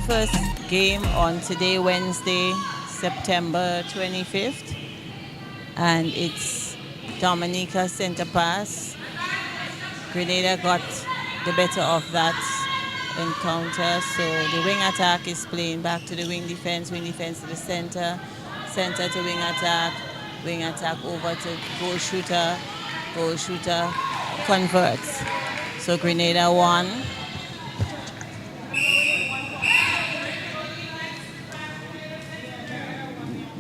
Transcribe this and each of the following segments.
First game on today, Wednesday, September 25th, and it's Dominica center pass. Grenada got the better of that encounter, so the wing attack is playing back to the wing defense to the center, center to wing attack over to goal shooter converts. So Grenada won.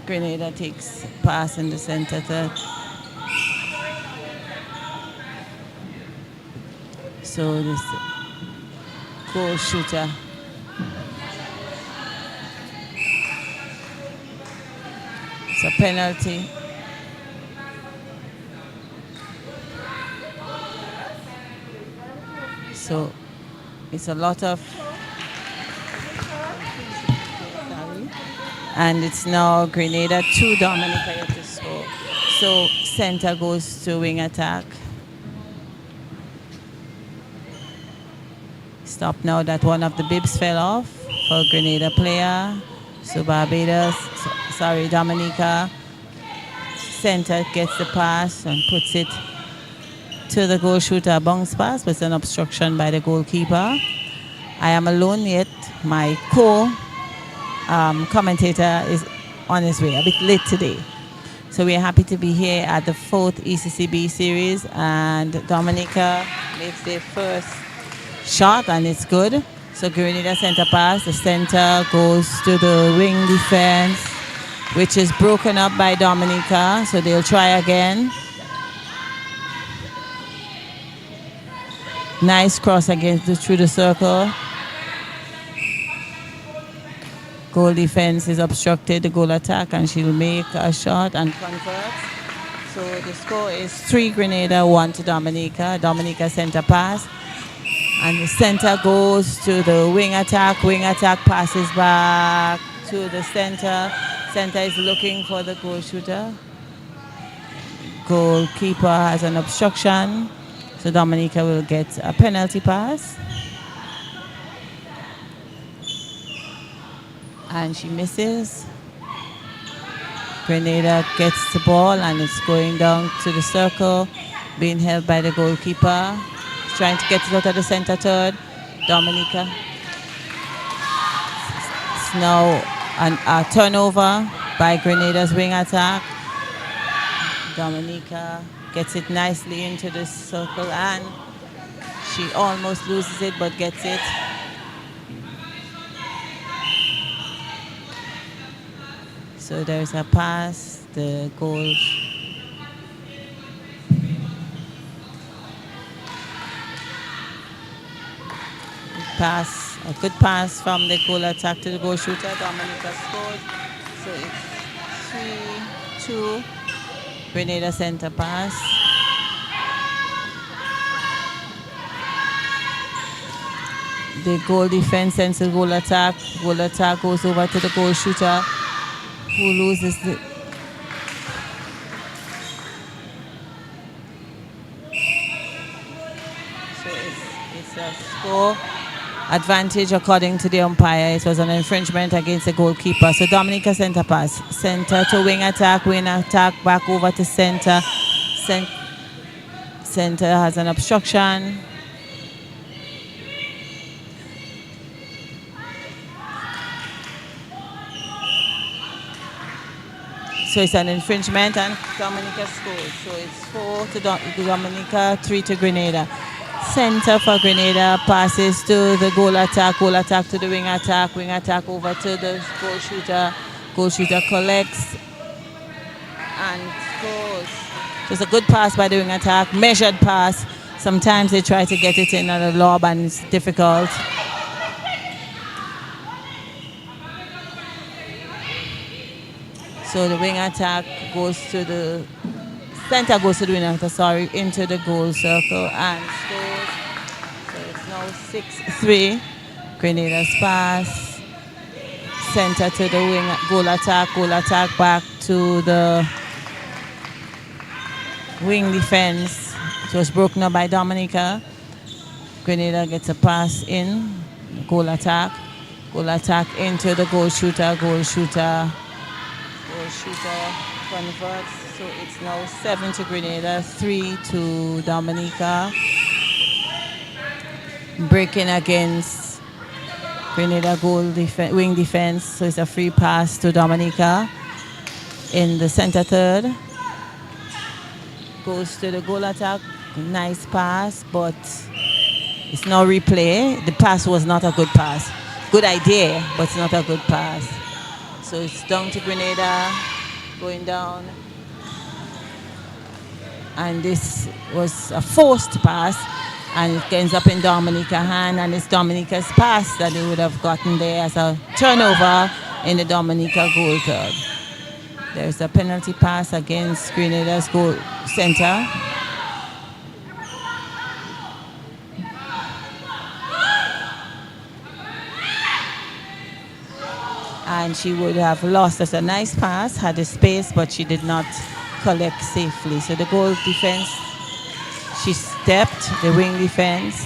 Grenada takes pass in the center third. So this goal shooter. It's a penalty. So it's a lot of, and it's now Grenada 2, Dominica yet to score. So center goes to wing attack. Stop now that one of the bibs fell off for Grenada player. So Dominica. Center gets the pass and puts it to the goal shooter. Bounce pass, but it's an obstruction by the goalkeeper. I am alone yet. My commentator is on his way, a bit late today. So we're happy to be here at the 4th ECCB series, and Dominica makes their first shot and it's good. So Grenada center pass, the center goes to the wing defense, which is broken up by Dominica, so they'll try again. Nice cross through the circle. Goal defense is obstructed, the goal attack, and she'll make a shot and converts. So the score is 3 Grenada, 1 to Dominica. Dominica center pass. And the center goes to the wing attack. Wing attack passes back to the center. Center is looking for the goal shooter. Goalkeeper has an obstruction. So Dominica will get a penalty pass. And she misses. Grenada gets the ball and it's going down to the circle, being held by the goalkeeper. Trying to get it out of the center third. Dominica. It's now a turnover by Grenada's wing attack. Dominica gets it nicely into the circle and she almost loses it but gets it. So there's a pass, the goal. Pass, a good pass from the goal attack to the goal shooter. Dominica scored. So it's 3-2. Grenada center pass. the goal defense sends a goal attack. Goal attack goes over to the goal shooter, who loses the. So it's a score advantage according to the umpire. It was an infringement against the goalkeeper. So Dominica center pass. Center to wing attack back over to center. Center has an obstruction. So it's an infringement and Dominica scores. So it's 4 to Dominica, 3 to Grenada. Center for Grenada passes to the goal attack to the wing attack over to the goal shooter collects and scores. So it's a good pass by the wing attack, measured pass. Sometimes they try to get it in on a lob and it's difficult. So the wing attack goes to the center, goes to the wing attack, into the goal circle and scores. So it's now 6-3. Grenada's pass. Center to the wing, goal attack back to the wing defense. It was broken up by Dominica. Grenada gets a pass in, goal attack into the goal shooter converts. So it's now 7 to Grenada, 3 to Dominica. Breaking against Grenada wing defense. So it's a free pass to Dominica in the center third. Goes to the goal attack. Nice pass, but it's no replay. The pass was not a good pass. Good idea, but it's not a good pass. So it's down to Grenada, going down. And this was a forced pass, and it ends up in Dominica's hand, and it's Dominica's pass that they would have gotten there as a turnover in the Dominica goal third. There's a penalty pass against Grenada's goal center. And she would have lost as a nice pass, had the space, but she did not collect safely. So the goal defense, she stepped, the wing defense.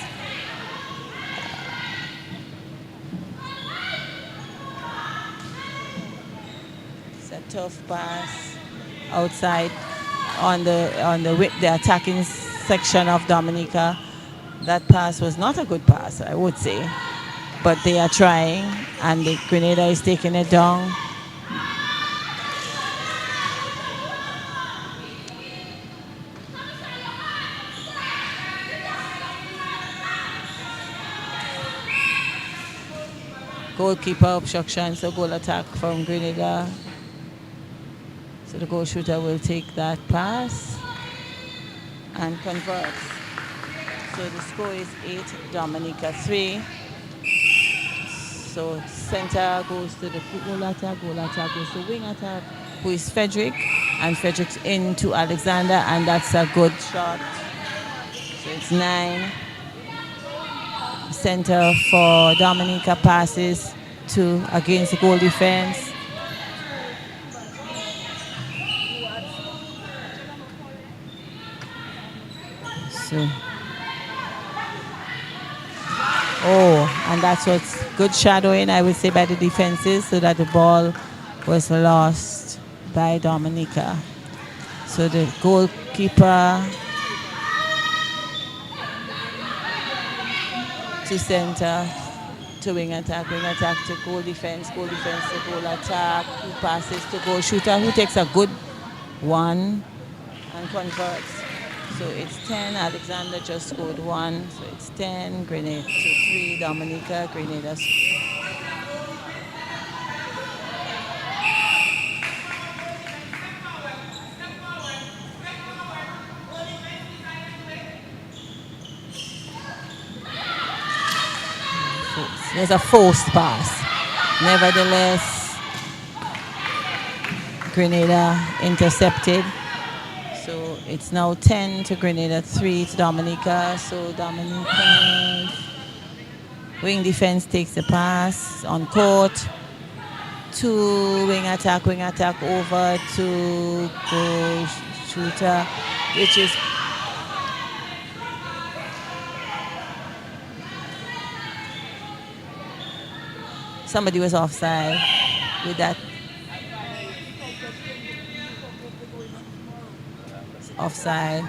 It's a tough pass outside on the attacking section of Dominica. That pass was not a good pass, I would say. But they are trying, and the Grenada is taking it down. Goalkeeper obstruction, so goal attack from Grenada. So the goal shooter will take that pass and converts. So the score is 8, Dominica 3. So center goes to the goal attack goes to wing attack, who is Frederick, and Frederick's into Alexander, and that's a good shot. So it's 9. Center for Dominica passes to against the goal defense. So, and that's what's good shadowing, I would say, by the defenses, so that the ball was lost by Dominica. So the goalkeeper to center, to wing attack to goal defense to goal attack, who passes to goal shooter, who takes a good one and converts. So it's 10, Alexander just scored 1, so it's 10, Grenada to 3, Dominica, Grenada. There's a forced pass. Nevertheless, Grenada intercepted. So it's now 10 to Grenada, 3 to Dominica. So Dominica Wing defense takes the pass on court. To wing attack over to goal shooter, which is somebody was offside with that. Offside.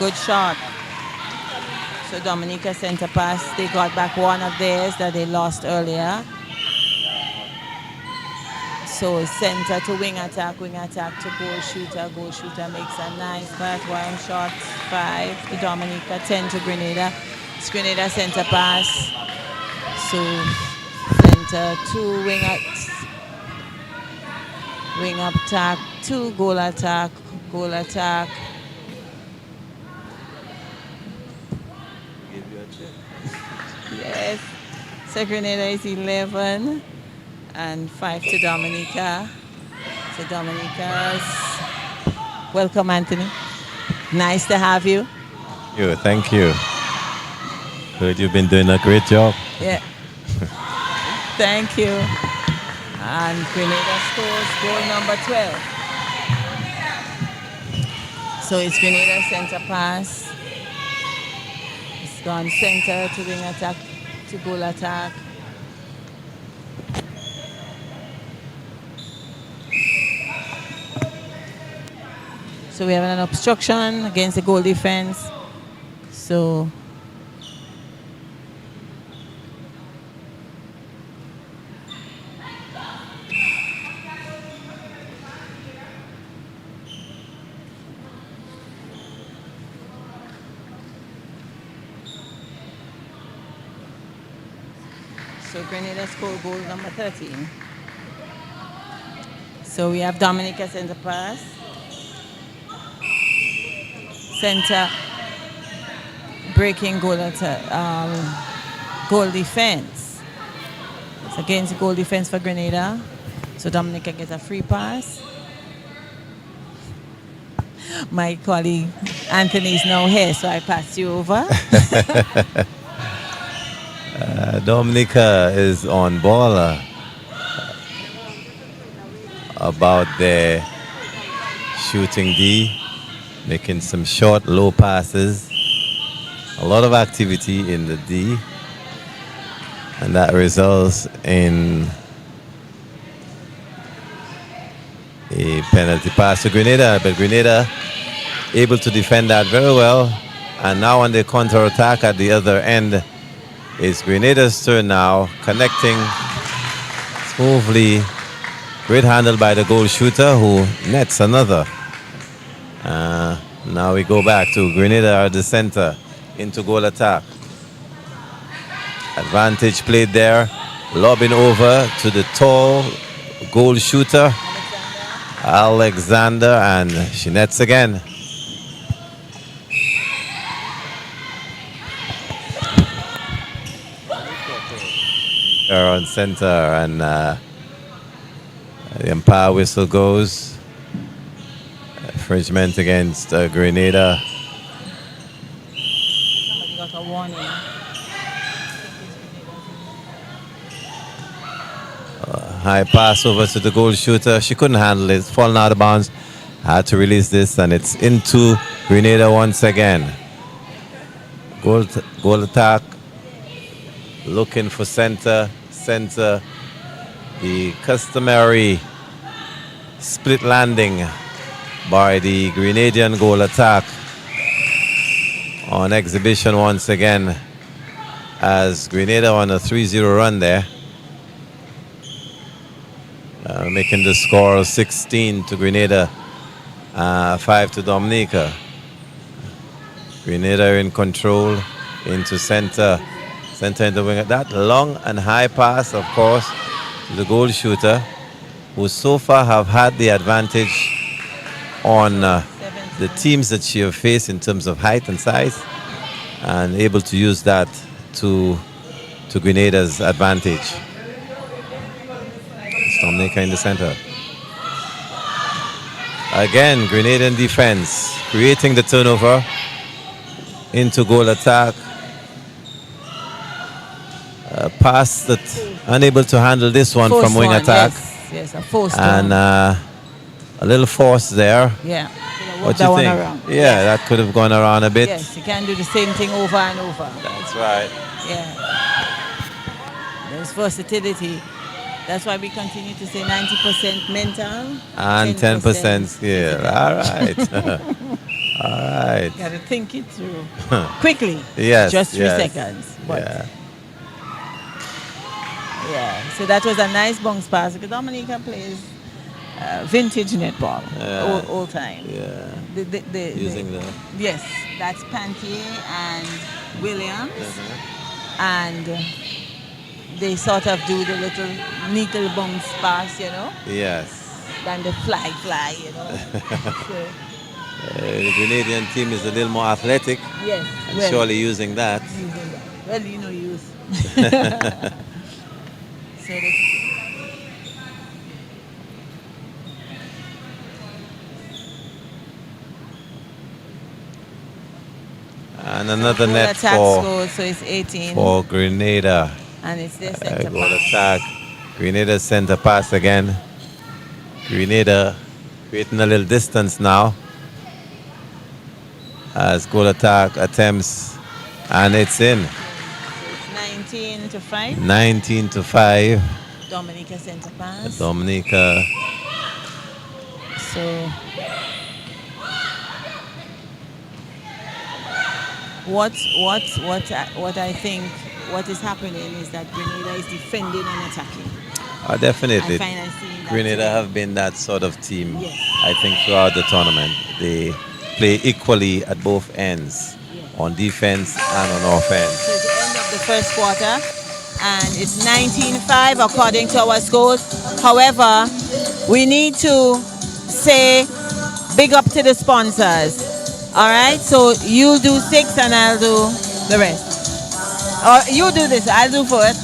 Good shot. So Dominica center pass. They got back one of theirs that they lost earlier. So center to wing attack to goal shooter. Goal shooter makes a nice pass. One shot, 5 to Dominica, 10 to Grenada. It's Grenada center pass. So center to wing up attack to goal attack. Yes. So Grenada is 11 and 5 to Dominica. So Dominica's welcome, Anthony. Nice to have you. Thank you. Heard you've been doing a great job. Yeah. Thank you. And Grenada scores goal number 12. So it's Grenada center pass. It's gone center to wing attack to goal attack. So we have an obstruction against the goal defense. So Grenada scored goal number 13. So we have Dominica center pass. Center breaking goal defense. It's against the goal defense for Grenada. So Dominica gets a free pass. My colleague Anthony is now here, so I pass you over. Dominica is on ball about their shooting D, making some short, low passes. A lot of activity in the D, and that results in a penalty pass to Grenada, but Grenada able to defend that very well. And now on the counter-attack at the other end, it's Grenada's turn now, connecting smoothly. Great handle by the goal shooter, who nets another. Now we go back to Grenada at the center, into goal attack. Advantage played there, lobbing over to the tall goal shooter, Alexander, and she nets again. On center, and the umpire whistle goes. Infringement against Grenada. Somebody got a warning. High pass over to the goal shooter. She couldn't handle it. It's fallen out of bounds. Had to release this, and it's into Grenada once again. Goal attack. Looking for center. The customary split landing by the Grenadian goal attack on exhibition once again, as Grenada on a 3-0 run there, making the score 16 to Grenada, 5 to Dominica. Grenada in control into center in the wing. That long and high pass, of course, to the goal shooter, who so far have had the advantage on the teams that she have faced in terms of height and size, and able to use that to Grenada's advantage. Dominica in the center. Again, Grenadian defense creating the turnover. into goal attack. Pass that unable to handle this one Force from wing one, attack. Yes, a forced And one. a little force there. Yeah. What do you think? Yeah, that could have gone around a bit. Yes, you can do the same thing over and over. That's right. Yeah. There's versatility. That's why we continue to say 90% mental And 10% skill. All right. All right. Got to think it through quickly. Yes. Just 3 yes. seconds. But Yeah. yeah. So that was a nice bounce pass because Dominica plays vintage netball, all time. Yeah. Using the yes, that's Pantier and Williams, and they sort of do the little bounce pass, you know. Yes. Than the fly, you know. So, the Grenadian team is a little more athletic. yes. And surely using that. Well, you know, use. So and another goal net attack for, score, so it's 18. for Grenada. And it's their center Goal pass. attack. Grenada center pass again. Grenada creating a little distance now. As goal attack attempts. And it's in. It's 19-5. 19-5. Dominica center pass. Dominica. So what I think what is happening is that Grenada is defending and attacking. Definitely. I find I see that Grenada too. have been that sort of team. Yes. I think throughout the tournament. They play equally at both ends. Yes. On defense and on offense. So it's the end of the first quarter, and it's 19-5 according to our scores. However, we need to say big up to the sponsors. All right, so you do 6 and I'll do the rest. Or you do this, I'll do 4.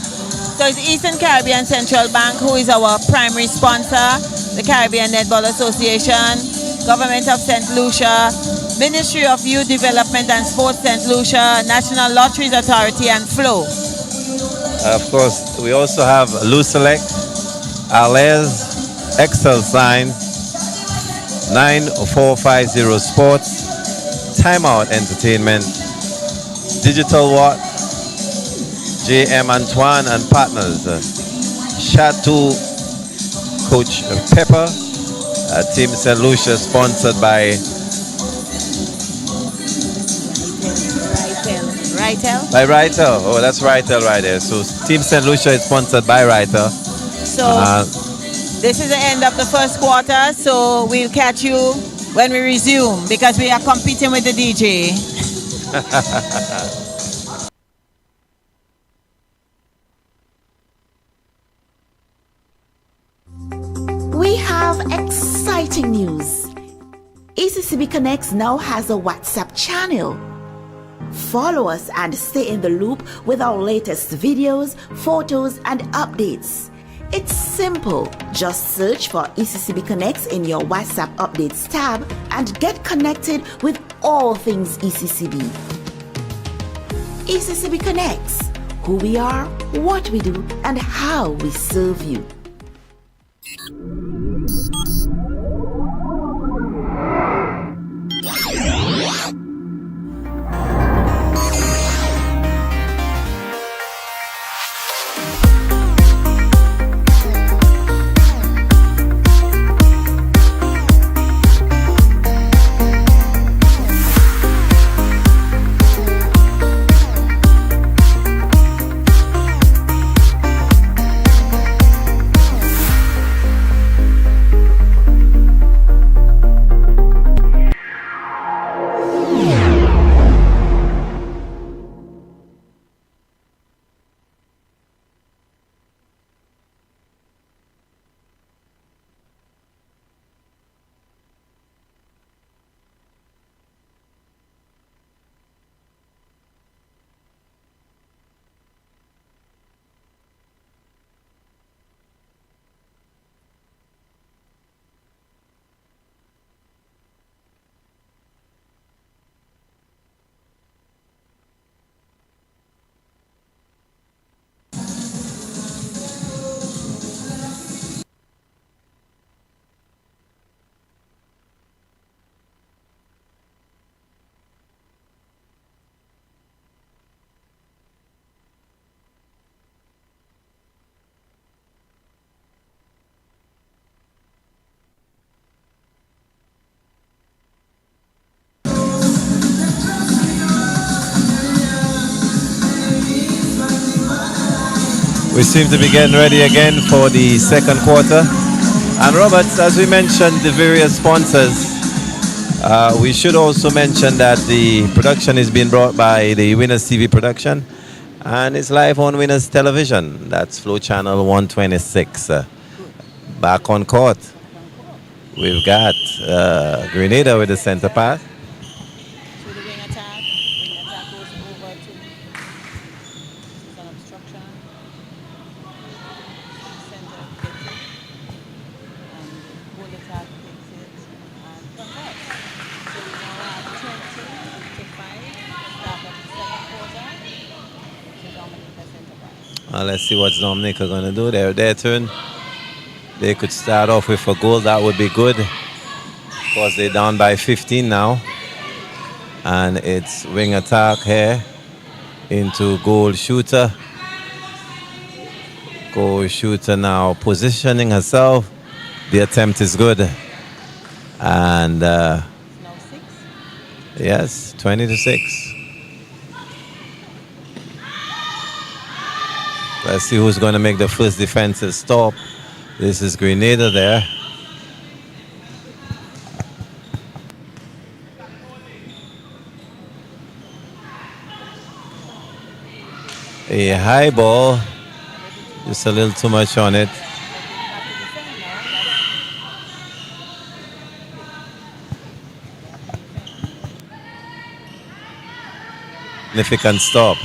So it's Eastern Caribbean Central Bank, who is our primary sponsor, the Caribbean Netball Association, Government of St. Lucia, Ministry of Youth Development and Sports St. Lucia, National Lotteries Authority, and Flow. Of course, we also have Lucelec, Alez, Excel Sign, 9450 Sports, Timeout Entertainment, Digital Watt, JM Antoine and Partners, Chateau Coach Pepper, Team St. Lucia sponsored by Ritel. Oh, that's Ritel right there. So Team St. Lucia is sponsored by Ritel. So this is the end of the first quarter, so we'll catch you when we resume because we are competing with the DJ. We have exciting news. ECCB Connects now has a WhatsApp channel. Follow us and stay in the loop with our latest videos, photos, and updates. It's simple. Just search for ECCB Connects in your WhatsApp Updates tab and get connected with all things ECCB. ECCB Connects. Who we are, what we do, and how we serve you. We seem to be getting ready again for the second quarter. And Roberts, as we mentioned, the various sponsors, we should also mention that the production is being brought by the Winners TV production, and it's live on Winners Television. That's Flow Channel 126. Back on court, we've got Grenada with the center pass. To the wing attack. Wing attack goes over to. This is an obstruction. Center gets it. And the goal attack takes it and converts. So we now have 20-55. Start of the second quarter. To Dominica center pass. Let's see what Dominica going to do. They're their turn. They could start off with a goal. That would be good. Of course, they're down by 15 now. And it's wing attack here into goal shooter. Goal shooter now positioning herself. The attempt is good. And Now 6. yes, 20-6. Let's see who's going to make the first defensive stop. This is Grenada there. A high ball, just a little too much on it. Significant stop.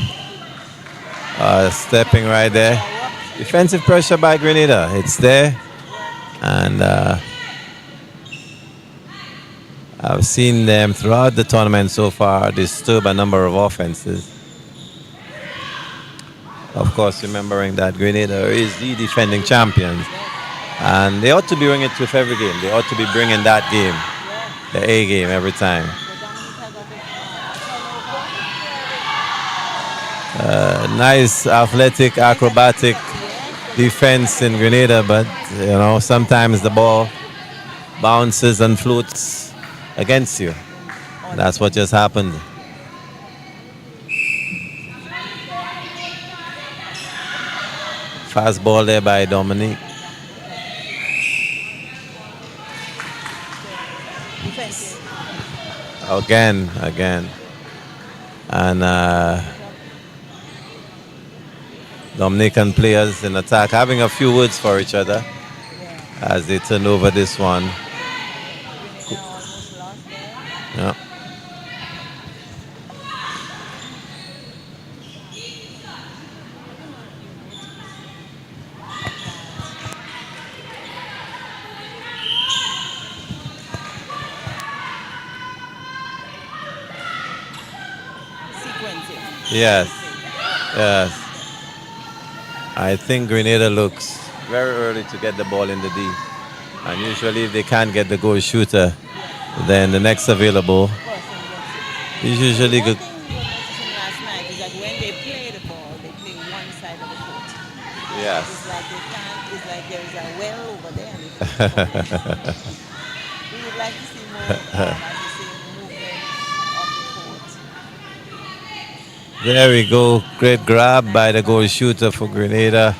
Stepping right there. Defensive pressure by Grenada. It's there. And I've seen them throughout the tournament so far disturb a number of offenses. Of course, remembering that Grenada is the defending champions. And they ought to be bringing it with every game. They ought to be bringing that game, the A game, every time. Nice athletic, acrobatic defense in Grenada, but you know, sometimes the ball bounces and floats against you. That's what just happened. Fast ball there by Dominique. Again. And Dominican players in attack having a few words for each other as they turn over this one. Yeah. Yes. I think Grenada looks very early to get the ball in the D. And usually if they can't get the goal shooter, then the next available is usually good. One thing we were noticing last night is that when they play the ball, they play one side of the court. Yes. It's like there is a well over there. We would like to see more, as you say, movement of the court. There we go. Great grab by the goal shooter for Grenada.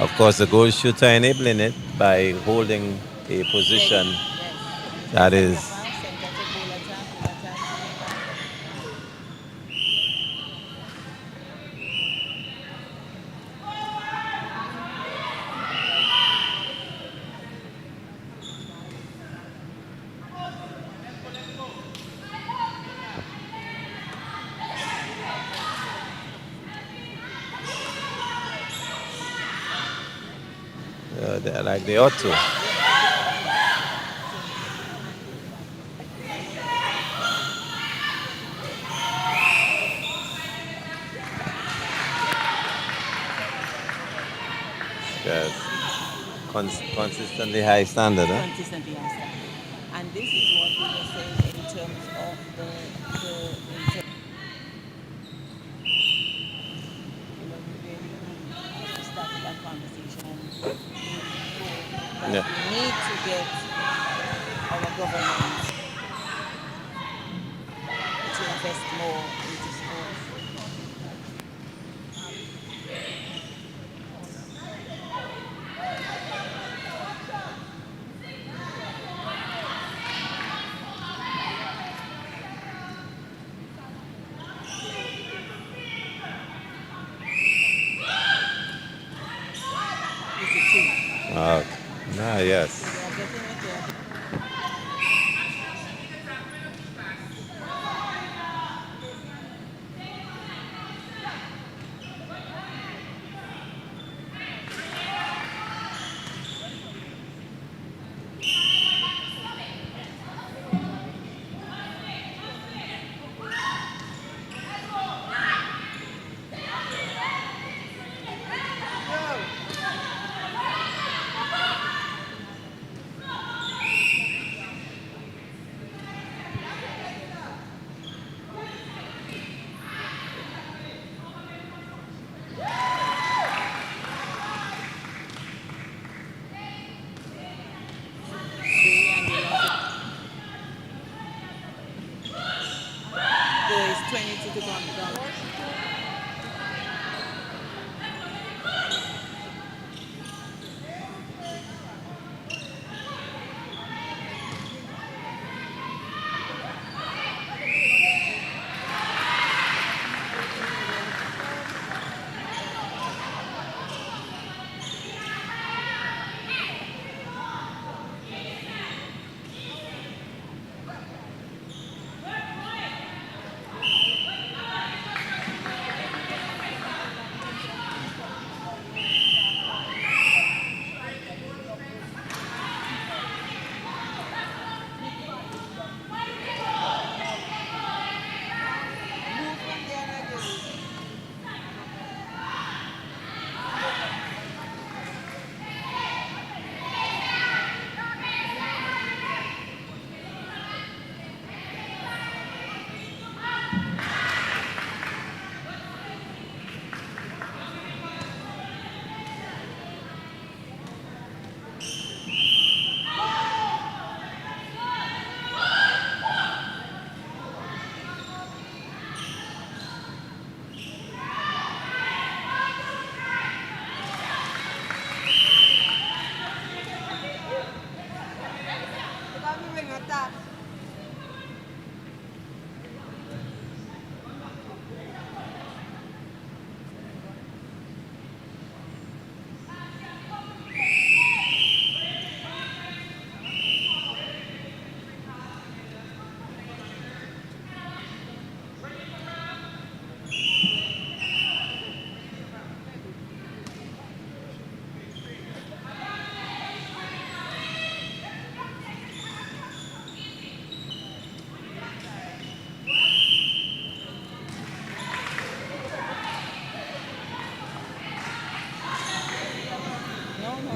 Of course, the goal shooter enabling it by holding a position that is. Like they ought to. Yes. Consistently high standard, huh? Consistently high standard. And this is what we were saying in terms of we started that conversation. Yeah. We need to get our government to invest more into sports. yes. They are getting it there. Three, and they lost it. So it's 22 to Dominica.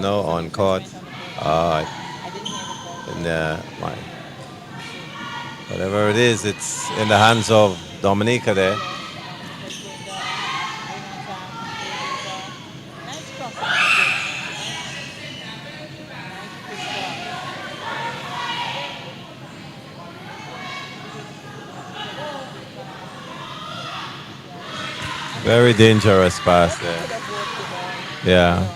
No on court. I didn't hear the call. My, whatever it is, it's in the hands of Dominica there. Dominica's going down. Wing attack. Bulldozer. Nice crossing of the pitch. Nice quick cross. Very dangerous pass there. Could have worked the ball. Yeah.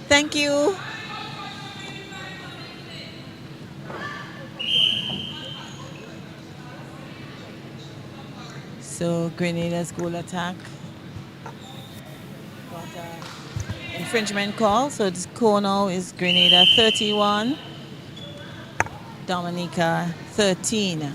Thank you. So Grenada's goal attack got a infringement call. So the score now is Grenada 31, Dominica 13.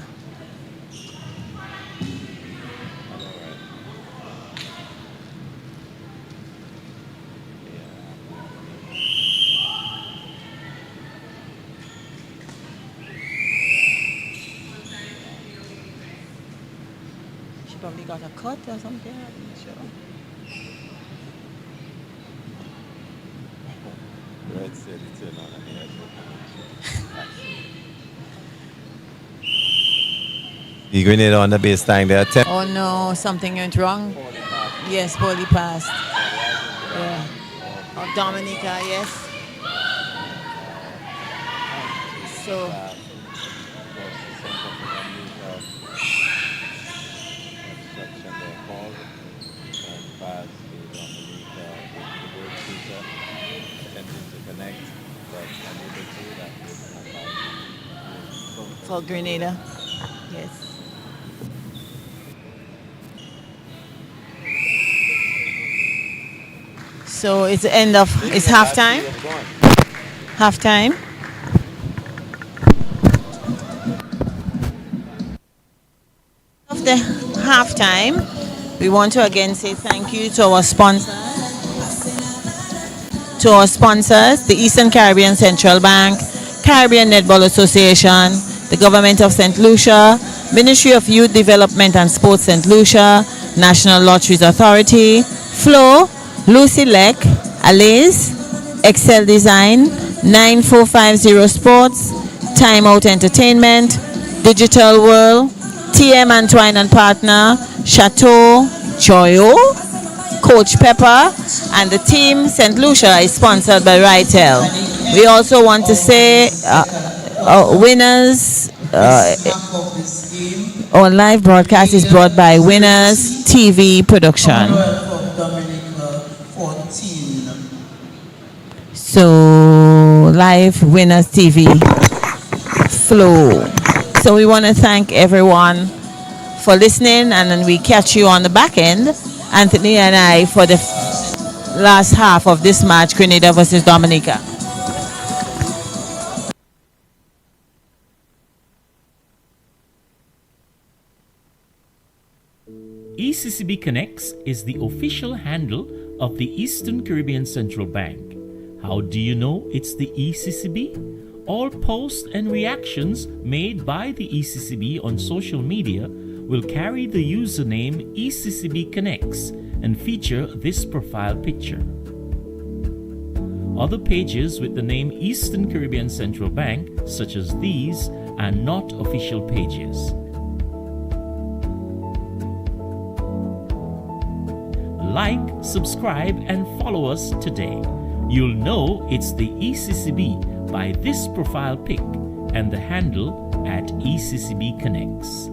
She probably got a cut or something. I'm not sure. Red said it's in on the The Grenada on the baseline there. Oh no, something went wrong. Yes, poorly passed. Yeah. Of Dominica, yes. So for Grenada, yes. So it's the end of, it's halftime. Halftime. Of the halftime, we want to again say thank you to our sponsors. To our sponsors, the Eastern Caribbean Central Bank, Caribbean Netball Association, the Government of St. Lucia, Ministry of Youth Development and Sports St. Lucia, National Lotteries Authority, Flo, Lucy Leck, Alice, Excel Design, 9450 Sports, Time Out Entertainment, Digital World, TM Antoine and Partner, Chateau, Choyo, Coach Pepper, and the team St. Lucia is sponsored by Ritel. We also want to say winners, our live broadcast is brought by Winners TV Production. So live Winners TV flow. So we want to thank everyone for listening, and then we catch you on the back end, Anthony and I, for the last half of this match, Grenada versus Dominica. ECCB Connects is the official handle of the Eastern Caribbean Central Bank. How do you know it's the ECCB? All posts and reactions made by the ECCB on social media will carry the username ECCB Connects and feature this profile picture. Other pages with the name Eastern Caribbean Central Bank, such as these, are not official pages. Like, subscribe, and follow us today. You'll know it's the ECCB by this profile pic and the handle at ECCB Connects.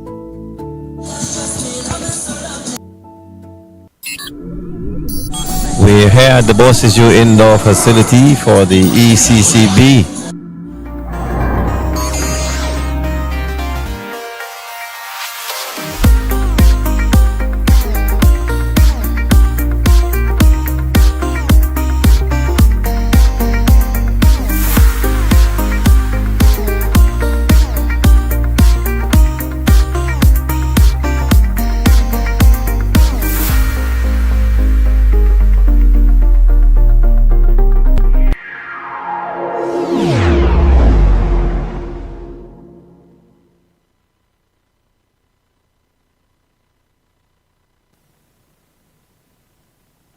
We're here at the Bosses U Indoor Facility for the ECCB.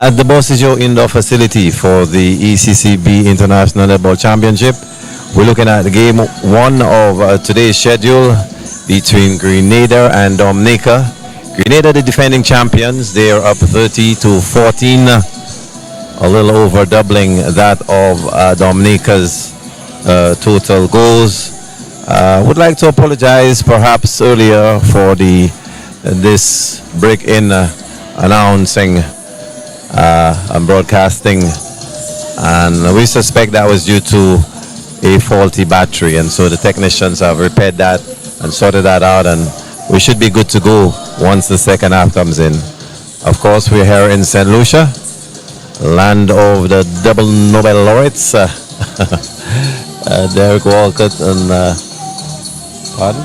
At the Bosses Indoor Facility for the ECCB International Netball Championship, we're looking at the game one of today's schedule between Grenada and Dominica. Grenada, the defending champions, they are up 30-14, a little over doubling that of Dominica's total goals. Would like to apologize perhaps earlier for this break-in announcing and broadcasting and we suspect that was due to a faulty battery, and so the technicians have repaired that and sorted that out, and we should be good to go once the second half comes in. Of course, we're here in St. Lucia, land of the double Nobel laureates, Derek Walcott and pardon?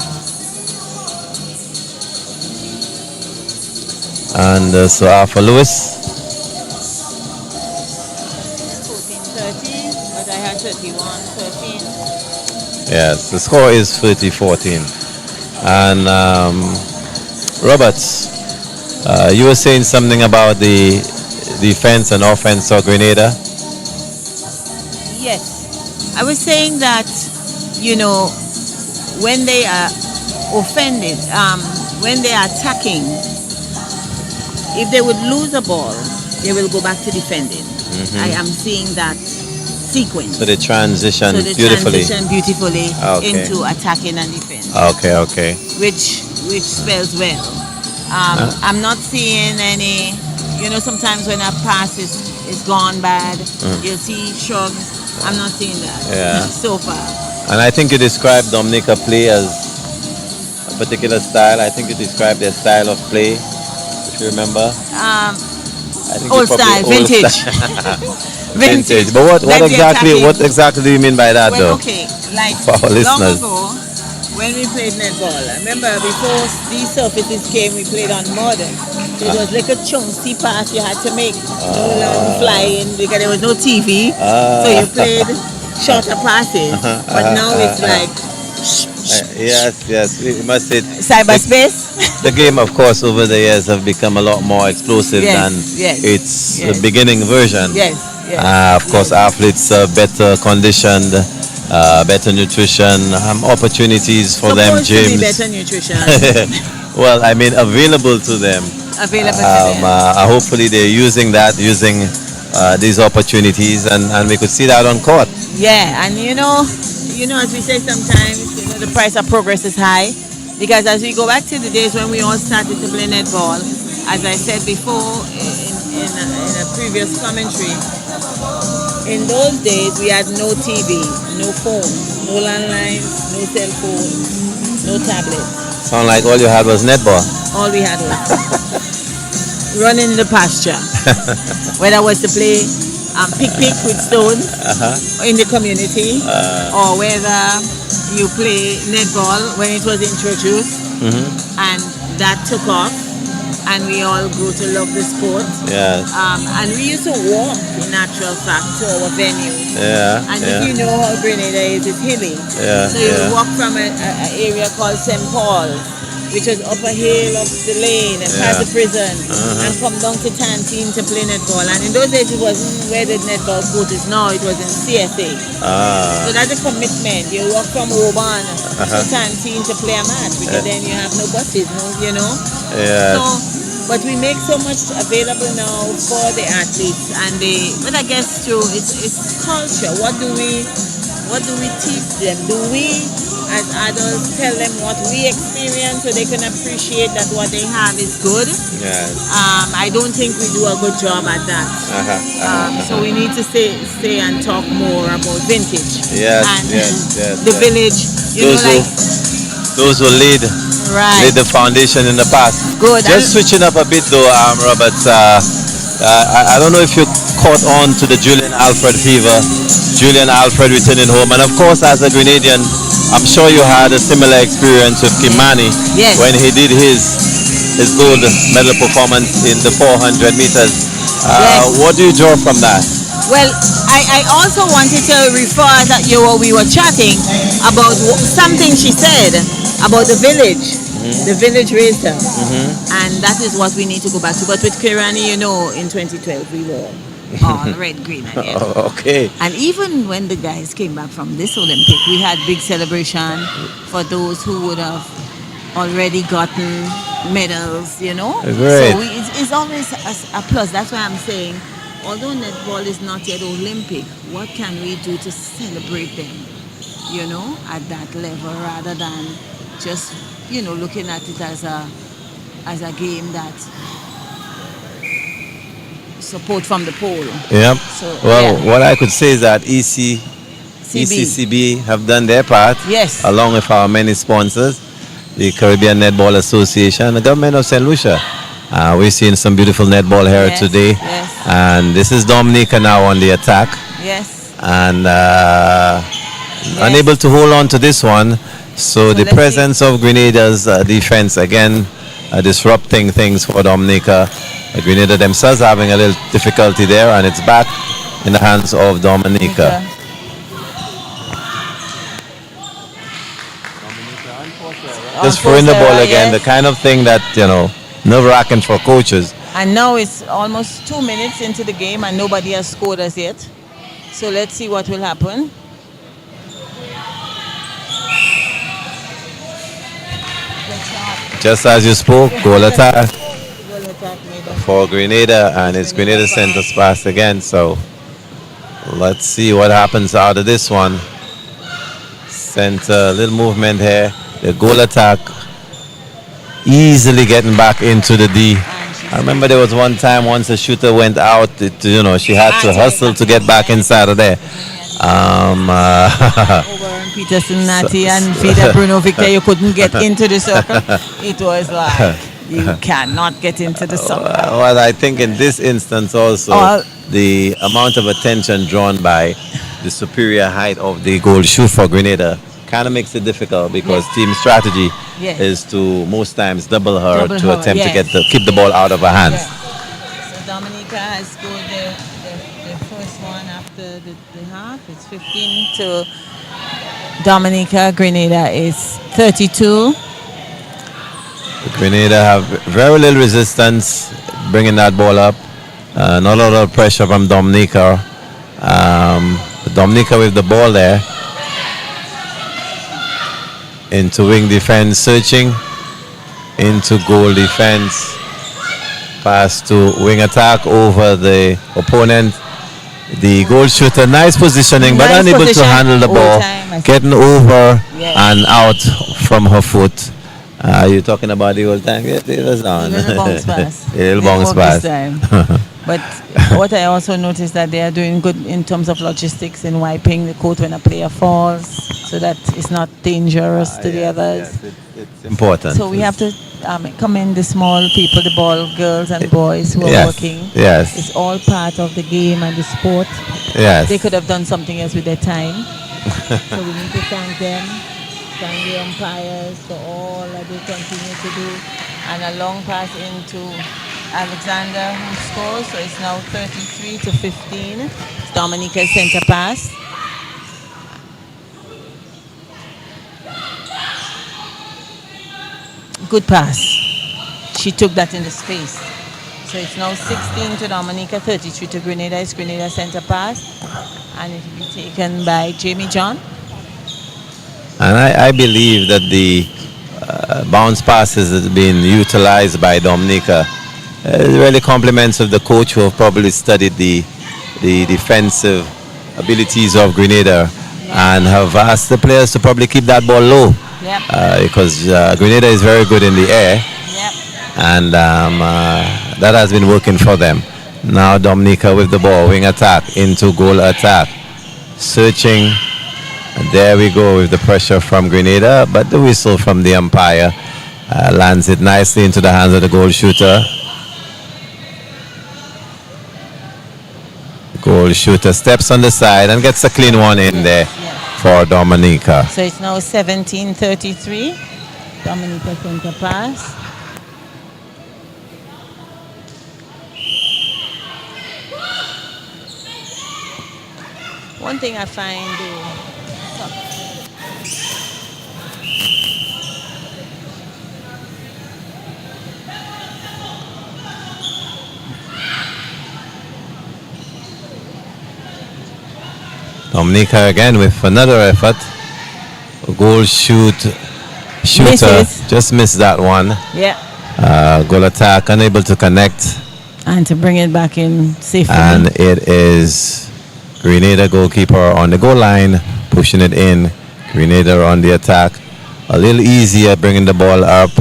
And Sir Arthur Lewis. 14-13, but I had 31-13. Yes, the score is 30-14. And Roberts, you were saying something about the defense and offense of Grenada? Yes. I was saying that, you know, when they are offended, when they are attacking, if they would lose a ball, they will go back to defending. I am seeing that sequence. So they transition beautifully. Into attacking and defense. Okay. Which spells well. I'm not seeing any, you know, sometimes when a pass is gone bad, you'll see shrugs. I'm not seeing that so far. And I think you described Dominica play as a particular style. I think you described their style of play, if you remember. I think old style, vintage. Vintage. But what exactly do you mean by that, though? Okay, like for our listeners. Long ago, when we played netball, I remember before these surfaces came, we played on mud. So it was like a chunky pass you had to make. No long flying because there was no TV. So you played shorter passes. But now it's like yes, we must say cyberspace. The game, of course, over the years have become a lot more explosive than its beginning version. Of course, athletes are better conditioned, better nutrition, opportunities for them, gyms. Better nutrition. Well, I mean, available to them. Hopefully, they're using these opportunities, and we could see that on court. Yeah, and you know, as we say sometimes, the price of progress is high, because as we go back to the days when we all started to play netball, as I said before in a previous commentary, in those days we had no TV, no phones, no landlines, no cell phones, no tablets. Sound like all you had was netball. All we had was running in the pasture, whether it was to play pick with stones in the community, or whether you play netball when it was introduced, and that took off, and we all grew to love the sport. And we used to walk, in actual fact, to our venues. And if you know how Grenada is, it's hilly. So you walk from an area called St. Paul's, which was up a hill, up the lane, and past the prison, and come down to Tantine to play netball. And in those days, it wasn't where the netball court is now, it was in CSA. So that's a commitment. You walk from Woburn to Tantine to play a match, because then you have no buses, but we make so much available now for the athletes, but I guess too, it's culture. What do we teach them? Do we, as adults, tell them what we experience so they can appreciate that what they have is good? I don't think we do a good job at that. So we need to stay and talk more about vintage. The village. Those who laid the foundation in the past. Good. Just switching up a bit though, Roberts. I don't know if you caught on to the Julian Alfred fever. Julian Alfred returning home, and of course, as a Grenadian, I'm sure you had a similar experience with Kimani when he did his gold medal performance in the 400 meters. What do you draw from that? Well, I also wanted to refer that we were chatting about something she said about the village. The village raised her, and that is what we need to go back to. But with Kirani, in 2012 we were all red, green, and yellow. And even when the guys came back from this Olympic, we had big celebration for those who would have already gotten medals. So it's always a plus. That's why I'm saying, although netball is not yet Olympic, what can we do to celebrate them, at that level, rather than just, looking at it as a game that support from the pole. Yep. So, Well, yeah. what I could say is that ECCB have done their part, Yes. along with our many sponsors, the Caribbean Netball Association, the government of St. Lucia. We've seen some beautiful netball here Yes, today, yes. and this is Dominica now on the attack, Yes. and unable to hold on to this one. So the let's presence of Grenada's defense again disrupting things for Dominica. Grenada themselves having a little difficulty there, and it's back in the hands of Dominica. Just throwing the ball again, the kind of thing that, nerve-wracking for coaches. And now it's almost 2 minutes into the game and nobody has scored as yet. So let's see what will happen. Just as you spoke, goal attack Goal attack made us. for Grenada, and it's Grenada center's pass again. So let's see what happens out of this one. Center, little movement here. The goal attack easily getting back into the D. I remember there was one time once a shooter went out, she had to hustle to get back inside of there. Over in Peterson, Natty, and Fida Bruno Victor, you couldn't get into the circle. It was like, you cannot get into the circle. Well, I think in this instance also, the amount of attention drawn by the superior height of the goal shoot for Grenada kind of makes it difficult, because team strategy is to most times double her to attempt to keep the ball out of her hands. So Dominica has scored the first one after the half. It's 15 to Dominica. Grenada is 32. Grenada have very little resistance bringing that ball up. Not a lot of pressure from Dominica. Dominica with the ball there. Into wing defense, searching. Into goal defense. Pass to wing attack over the opponent. The goal shooter, nice positioning, but unable to handle the ball. Getting over and out from her foot. You're talking about the old time? Yes, it was on. A little bounce pass. A little bounce pass. But what I also noticed that they are doing good in terms of logistics in wiping the court when a player falls, so that it's not dangerous to the others. Yes, it's important. So we have to commend the small people, the ball girls and boys who are working. Yes. It's all part of the game and the sport. Yes. They could have done something else with their time. So we need to thank them, thank the umpires for all that they continue to do. And a long pass into Alexander, who scores. So it's now 33 to 15. It's Dominica's center pass. Good pass. She took that in the space. So it's now 16 to Dominica, 33 to Grenada. It's Grenada center pass. And it will be taken by Jamie John. And I believe that the bounce passes that have been utilized by Dominica really compliments of the coach, who have probably studied the defensive abilities of Grenada and have asked the players to probably keep that ball low. Because Grenada is very good in the air, and that has been working for them. Now Dominica with the ball, wing attack into goal attack, searching, and there we go with the pressure from Grenada, but the whistle from the umpire lands it nicely into the hands of the goal shooter. Goal shooter steps on the side and gets a clean one in there for Dominica. So it's now 17-33. Dominica center pass. One thing I find Dominica again with another effort. Goal shooter misses. just missed that one. Goal attack, unable to connect. And to bring it back in safely. And it is Grenada goalkeeper on the goal line, pushing it in. Grenada on the attack. A little easier bringing the ball up.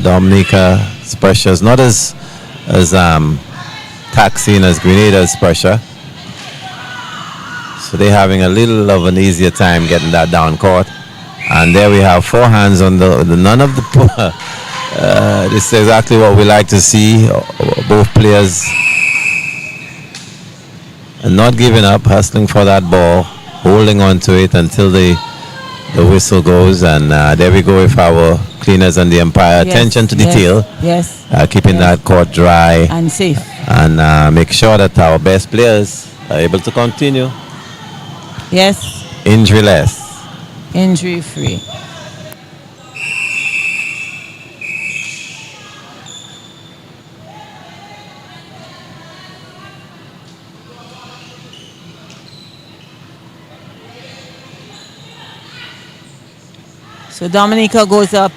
Dominica's pressure is not as attack scene as Grenada's pressure. So they're having a little of an easier time getting that down court. And there we have four hands on the none of the this is exactly what we like to see. Both players not giving up, hustling for that ball, holding on to it until the whistle goes. And there we go with our cleaners and the umpire. Yes, Attention to yes, detail. Yes. Keeping that court dry and safe. And make sure that our best players are able to continue. Yes. Injury-less. Injury-free. So Dominica goes up.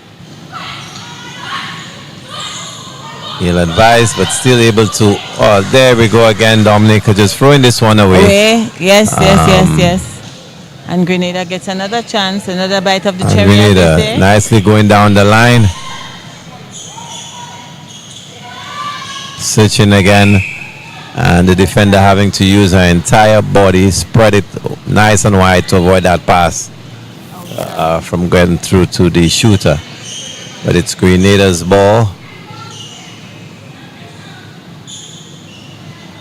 He'll advise, but still able to. Oh, there we go again. Dominica just throwing this one away. Yes. And Grenada gets another chance, another bite of the cherry. Grenada nicely going down the line. Searching again. And the defender having to use her entire body, spread it nice and wide to avoid that pass from getting through to the shooter. But it's Grenada's ball.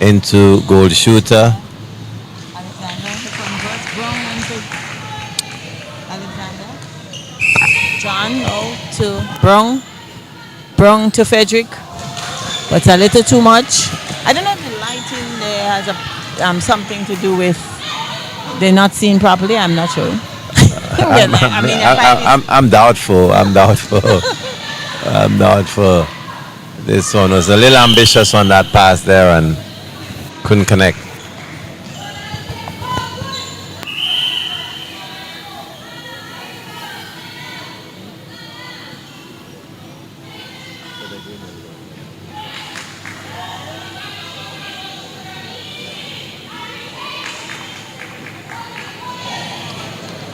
Into goal shooter. John to Brong to Frederick, but a little too much. I don't know if the lighting there has something to do with they're not seen properly. I'm not sure. I'm doubtful. I'm doubtful. This one was a little ambitious on that pass there and couldn't connect.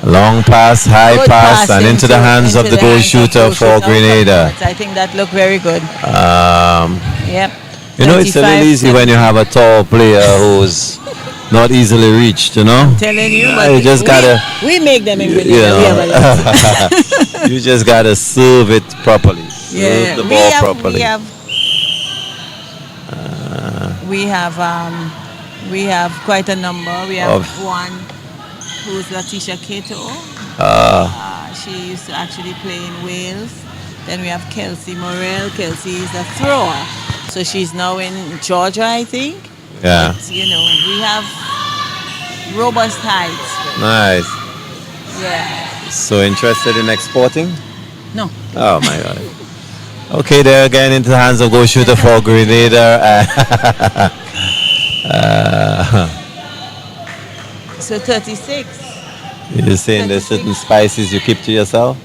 Long pass, high pass, and into the hands of the goal shooter for Grenada. I think that looked very good. Yep. You know, it's a little easy when you have a tall player who's not easily reached, you know? I'm telling you, but you just gotta. We make them in Grenada. You just gotta serve it properly. Serve the ball properly. We have quite a number. We have one who's Letitia Cato. She used to actually play in Wales. Then we have Kelsey Morel. Kelsey is a thrower. So she's now in Georgia, I think. Yeah. But, you know, we have robust heights. Nice. Yeah. So interested in exporting? No. Oh my God. Okay, there again into the hands of goal shooter for Grenada. So 36. You're saying there's certain spices you keep to yourself?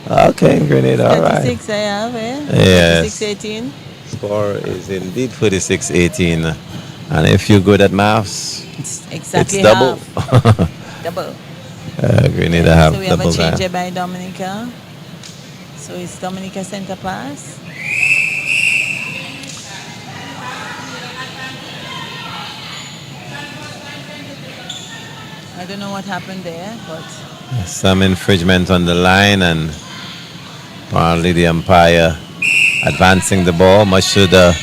Okay, Grenada, all right. 36 I have, Yes. 36-18. Score is indeed 46-18. And if you're good at maths, It's exactly it's double. Double. Grenada have so we have double a change that. by Dominica. So it's Dominica center pass. I don't know what happened there, but Some infringement on the line, and apparently the umpire advancing the ball much to the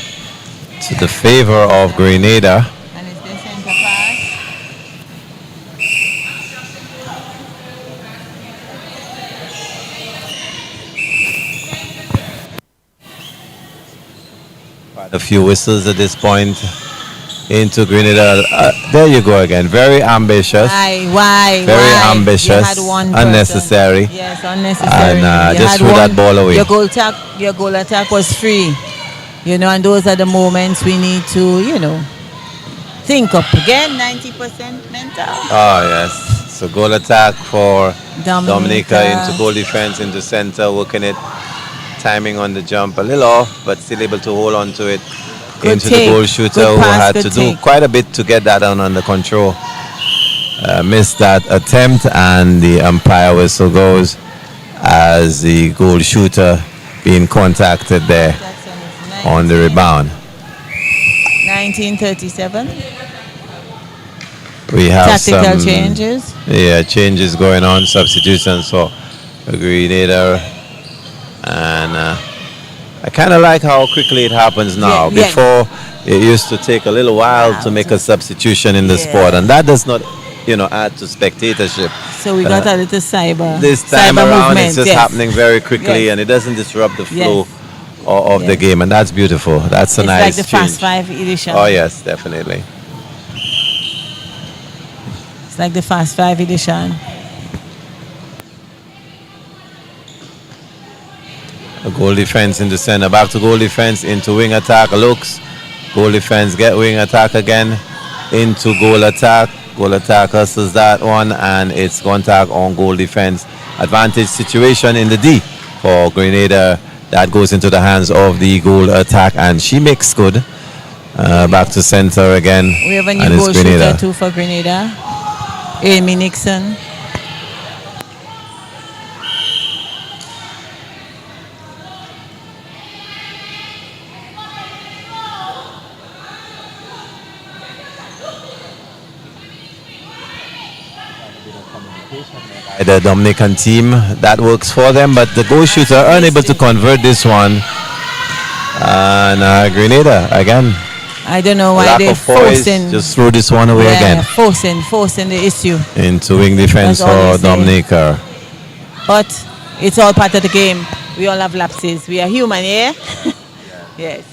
favor of Grenada. and it's their center pass. Quite a few whistles at this point into Grenada. There you go again. Very ambitious. Why? Very ambitious. You had one unnecessary. person. Yes, unnecessary. And You just had threw that ball away. Your goal attack was free. You know, and those are the moments we need to, you know, think up. Again, 90% mental. Oh, yes. So goal attack for Dominica. into goal defense, into center, working it. Timing on the jump a little off, but still able to hold on to it. Good into take. the goal shooter, Good who pass, had good to do take. quite a bit to get that under control. Missed that attempt, and the umpire whistle goes as the goal shooter being contacted there That's on the rebound. 1937. We have Tactical some changes. Yeah, changes going on, substitutions for Grenada, and I kind of like how quickly it happens now. Yeah. Before, it used to take a little while to make a substitution in the sport, and that does not, add to spectatorship. So we got a little cyber. This time cyber around, movement, it's just happening very quickly, and it doesn't disrupt the flow of the game, and that's beautiful. That's a It's nice like the change. Fast 5 edition. Oh yes, definitely. It's like the Fast 5 edition. A goal defense in the center, back to goal defense, into wing attack, looks, goal defense, get wing attack again, into goal attack hustles that one, and it's contact on goal defense. Advantage situation in the D for Grenada. That goes into the hands of the goal attack, and she makes good. Back to center again. We have a new and it's goal Grenada. shooter too for Grenada. Amy Nixon. The Dominican team, that works for them, but the goal shooter unable to convert this one. And Grenada again. I don't know why Lack they're of poise, forcing. just throw this one away again. Forcing the issue. Into wing defense That's all for they say. Dominica. But it's all part of the game. We all have lapses. We are human, yeah? Yes.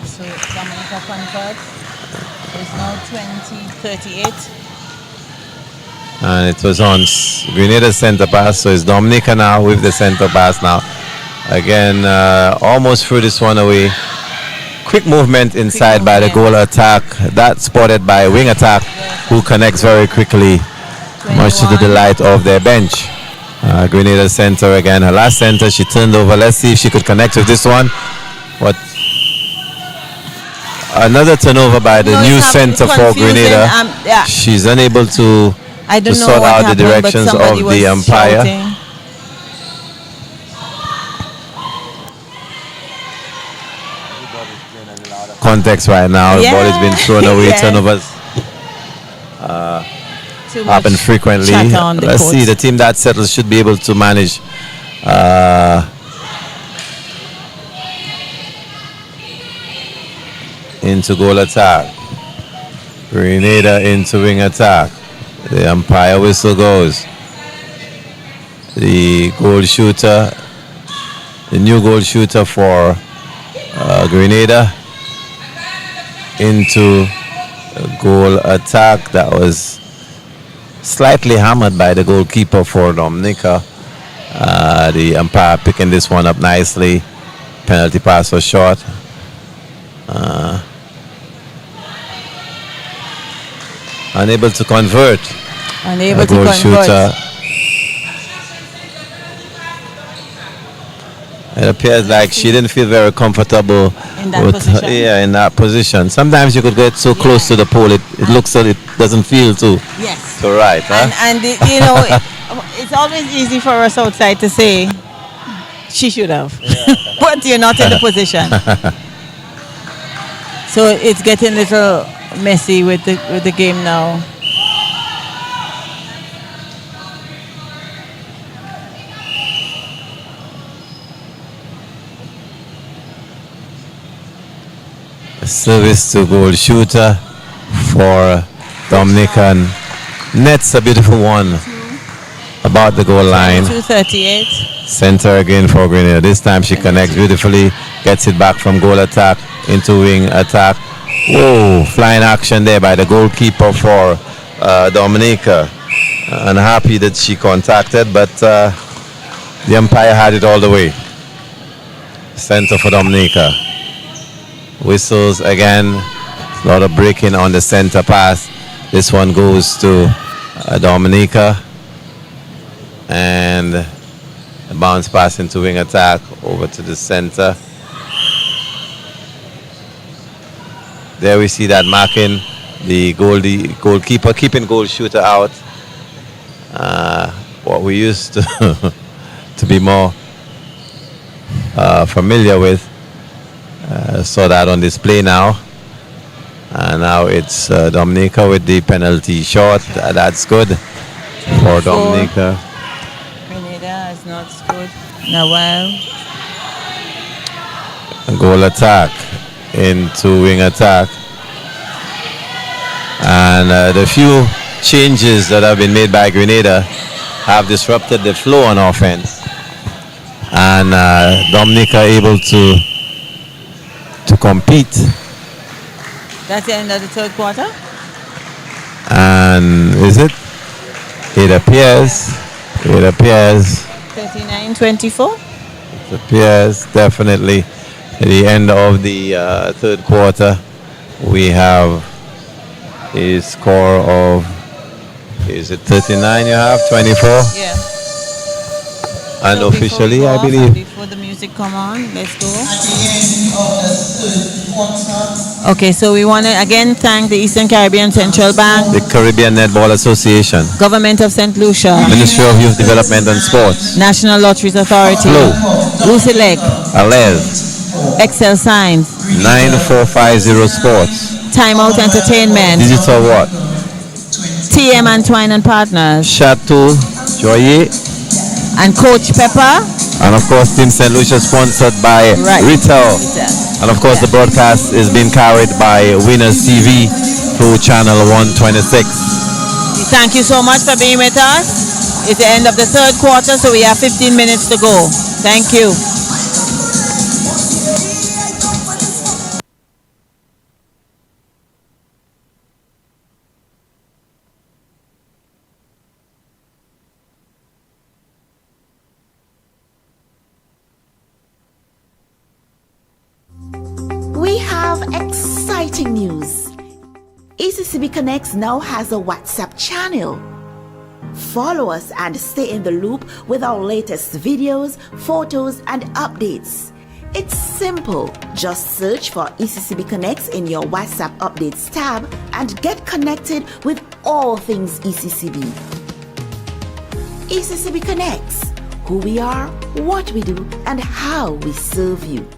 So Dominica converts. It's now 20-38. And it was on Grenada's center pass, so it's Dominica now with the center pass now. Again, almost threw this one away. Quick movement inside by the goal attack. That spotted by wing attack, who connects very quickly, much to the delight of their bench. Grenada center again. Her last center, she turned over. Let's see if she could connect with this one. What? Another turnover by the new center for Grenada. She's unable to sort out the directions of the umpire. Shouting. Context right now. The ball has been thrown away. Yeah. Turnovers Too happen much frequently. chatter on the Let's court. see. The team that settles should be able to manage. Into goal attack. Grenada into wing attack. The umpire whistle goes. The goal shooter, the new goal shooter for Grenada, into a goal attack that was slightly hammered by the goalkeeper for Dominica. The umpire picking this one up nicely. Penalty pass was short. Unable to convert. Unable A to goal convert. shooter. It appears like she didn't feel very comfortable In that position. in that position. Sometimes you could get so close to the pole, it looks that it doesn't feel too Yes. so right, huh? And it's always easy for us outside to say she should have, but you're not in the position. So it's getting a little messy with the game now. Service to goal shooter for Dominican. Nets a beautiful one about the goal line. 2:38. Center again for Grenada. This time she connects beautifully, gets it back from goal attack into wing attack. Whoa, flying action there by the goalkeeper for Dominica. Unhappy that she contacted, but the umpire had it all the way. Center for Dominica. Whistles again. A lot of breaking on the center pass. This one goes to Dominica. And a bounce pass into wing attack over to the center. There we see that marking the goalkeeper, keeping goal shooter out. What we used to, to be more familiar with. Saw that on display now. And now it's Dominica with the penalty shot. That's good for Dominica. Grenada has not scored in a while. Goal attack into wing attack. And the few changes that have been made by Grenada have disrupted the flow on offense. And Dominica able to compete. That's the end of the third quarter? And is it? It appears. 39-24? It appears definitely at the end of the third quarter. We have a score of, is it 39 you have? 24? Yeah. Unofficially, So I before we go off believe. and before the music come on, let's go. Okay, so we want to again thank the Eastern Caribbean Central Bank, The Caribbean Netball Association, Government of St. Lucia, Ministry of Youth Development and Sports, National Lotteries Authority, Flow, Lucia, Alez, Excel Signs, 9450 Sports, Time Out Entertainment, Digital What, TM and Twine and Partners, Chateau Joyer, and Coach Pepper. and of course Team St. Lucia, sponsored by Retail. And of course the broadcast is being carried by Winners TV through channel 126. Thank you so much for being with us. It's the end of the third quarter, so we have 15 minutes to go. Thank you. We have exciting news. ECCB Connects now has a WhatsApp channel. Follow us and stay in the loop with our latest videos, photos, and updates. It's simple. Just search for ECCB Connects in your WhatsApp updates tab and get connected with all things ECCB. ECCB Connects, who we are, what we do, and how we serve you.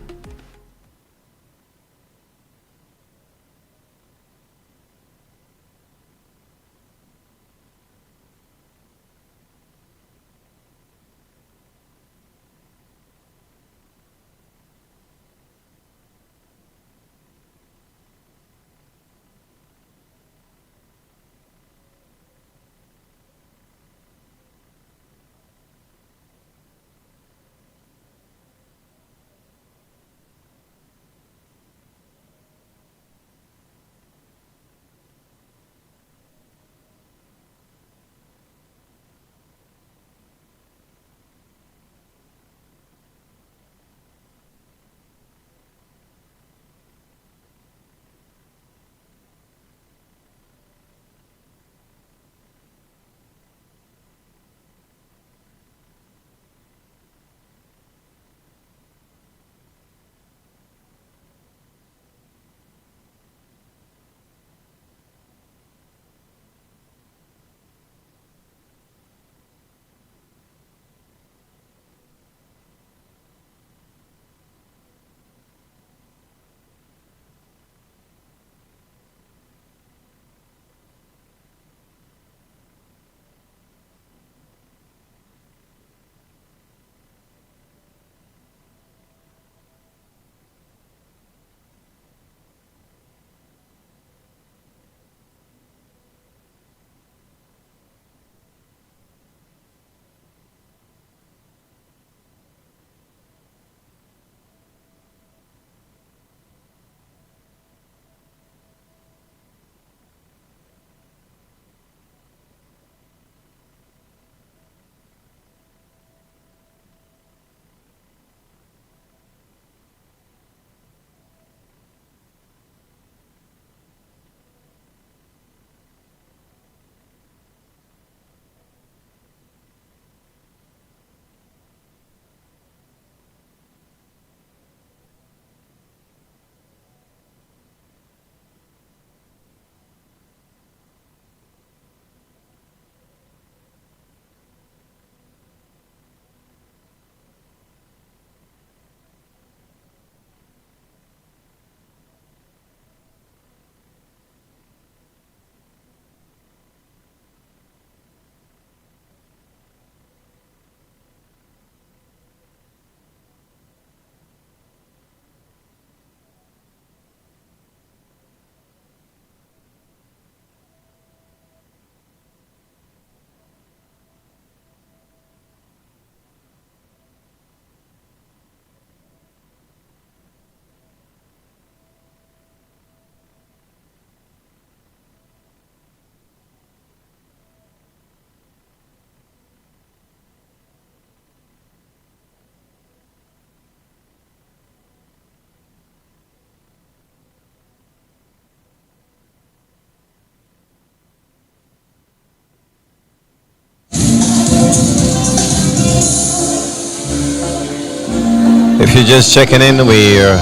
If you're just checking in, we're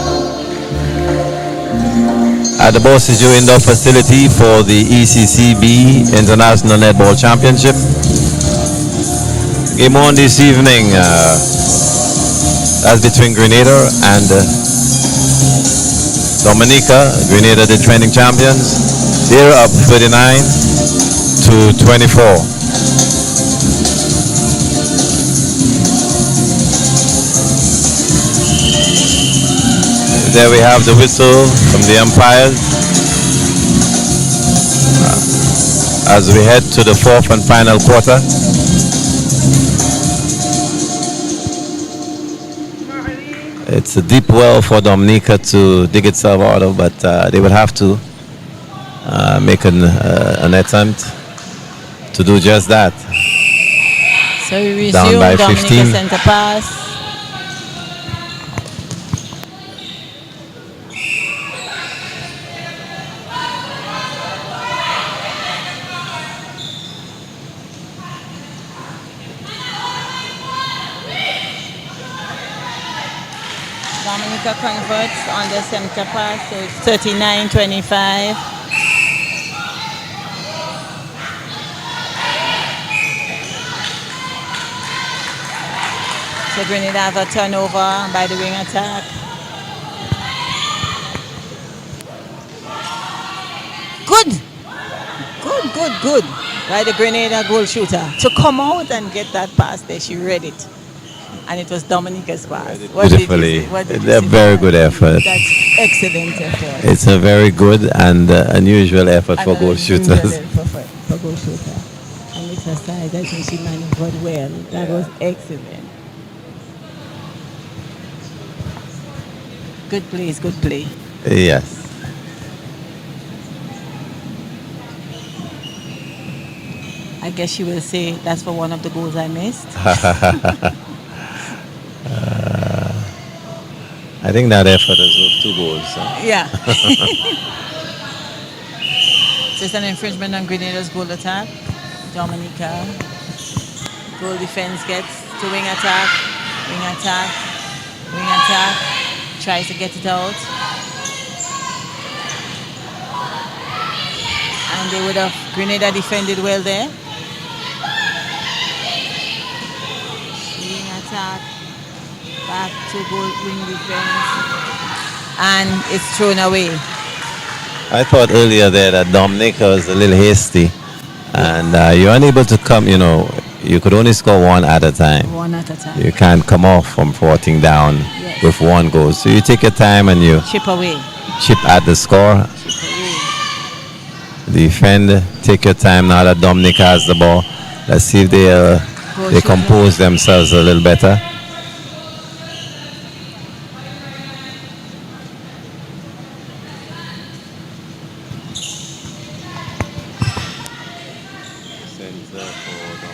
at the Bossiju Indoor Facility for the ECCB International Netball Championship. Game on this evening, that's between Grenada and Dominica. Grenada, the defending champions. They're up 39-24. There we have the whistle from the umpires as we head to the fourth and final quarter. It's a deep well for Dominica to dig itself out of, but they will have to make an attempt to do just that. So we resume. Down by Dominica 15. center pass. Dominica converts on the center pass, so it's 39-25. So Grenada have a turnover by the wing attack. Good by the Grenada goal shooter to come out and get that pass there. She read it. And it was Dominica's pass. Beautifully. A very good effort. That's excellent effort. It's a very good and unusual effort for goal shooters. For goal shooter. And it's aside, I think she maneuvered well. That was excellent. Good play. Yes. I guess she will say that's for one of the goals I missed. I think that effort is worth 2 goals. So. Yeah. So it's an infringement on Grenada's goal attack. Dominica. Goal defense gets to wing attack. Tries to get it out. And they would have, Grenada defended well there. Wing attack. Back to goal wing defense. And it's thrown away. I thought earlier there that Dominica was a little hasty. And you're unable to come, you could only score one at a time. One at a time. You can't come off from 14 down with 1 goal. So you take your time and you chip away. Chip at the score. Defend, take your time now that Dominica has the ball. Let's see if they compose themselves a little better.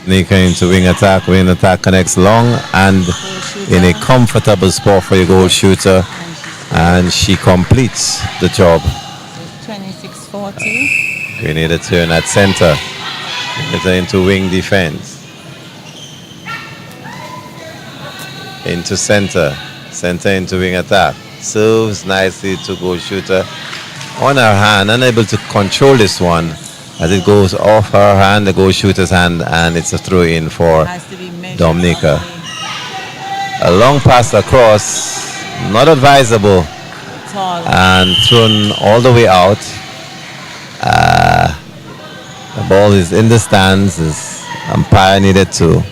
Dominica into wing attack connects long and in a comfortable spot for your goal shooter, and she completes the job. 26-40. Grenada turn at center. Into wing defense. Into center into wing attack. Serves nicely to goal shooter. On her hand, unable to control this one. As it goes off her hand, the goal shooter's hand, and it's a throw in for Dominica. A long pass across, not advisable, and thrown all the way out. The ball is in the stands. This umpire needed to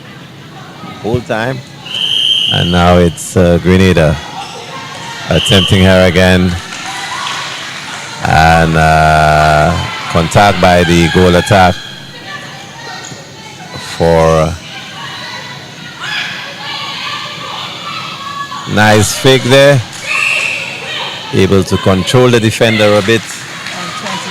hold time, and now it's Grenada attempting her again, and contact by the goal attack for nice fake there, able to control the defender a bit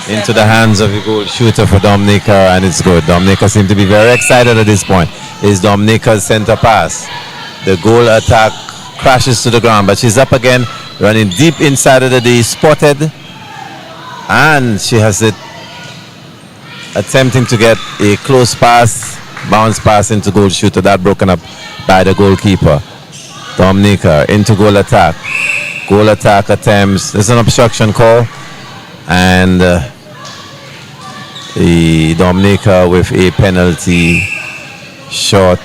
into the hands of the goal shooter for Dominica, and it's good. Dominica seems to be very excited at this point. It's Dominica's center pass. The goal attack crashes to the ground, but she's up again, running deep inside of the D, spotted, and she has it, attempting to get a close pass, bounce pass into goal shooter, that broken up by the goalkeeper. Dominica into goal attack. Goal attack attempts. There's an obstruction call. And the Dominica with a penalty shot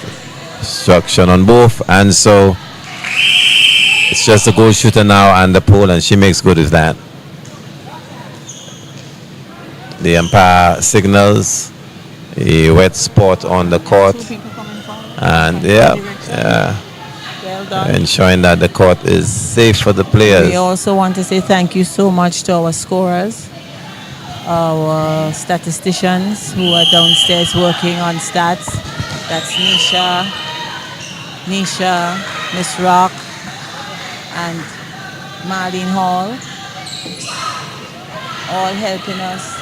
obstruction on both. And so it's just a goal shooter now and the pole, and she makes good with that. The umpire signals a wet spot on the court. And Well done. ensuring that the court is safe for the players. We also want to say thank you so much to our scorers, our statisticians who are downstairs working on stats. That's Nisha, Miss Rock, and Marlene Hall, all helping us.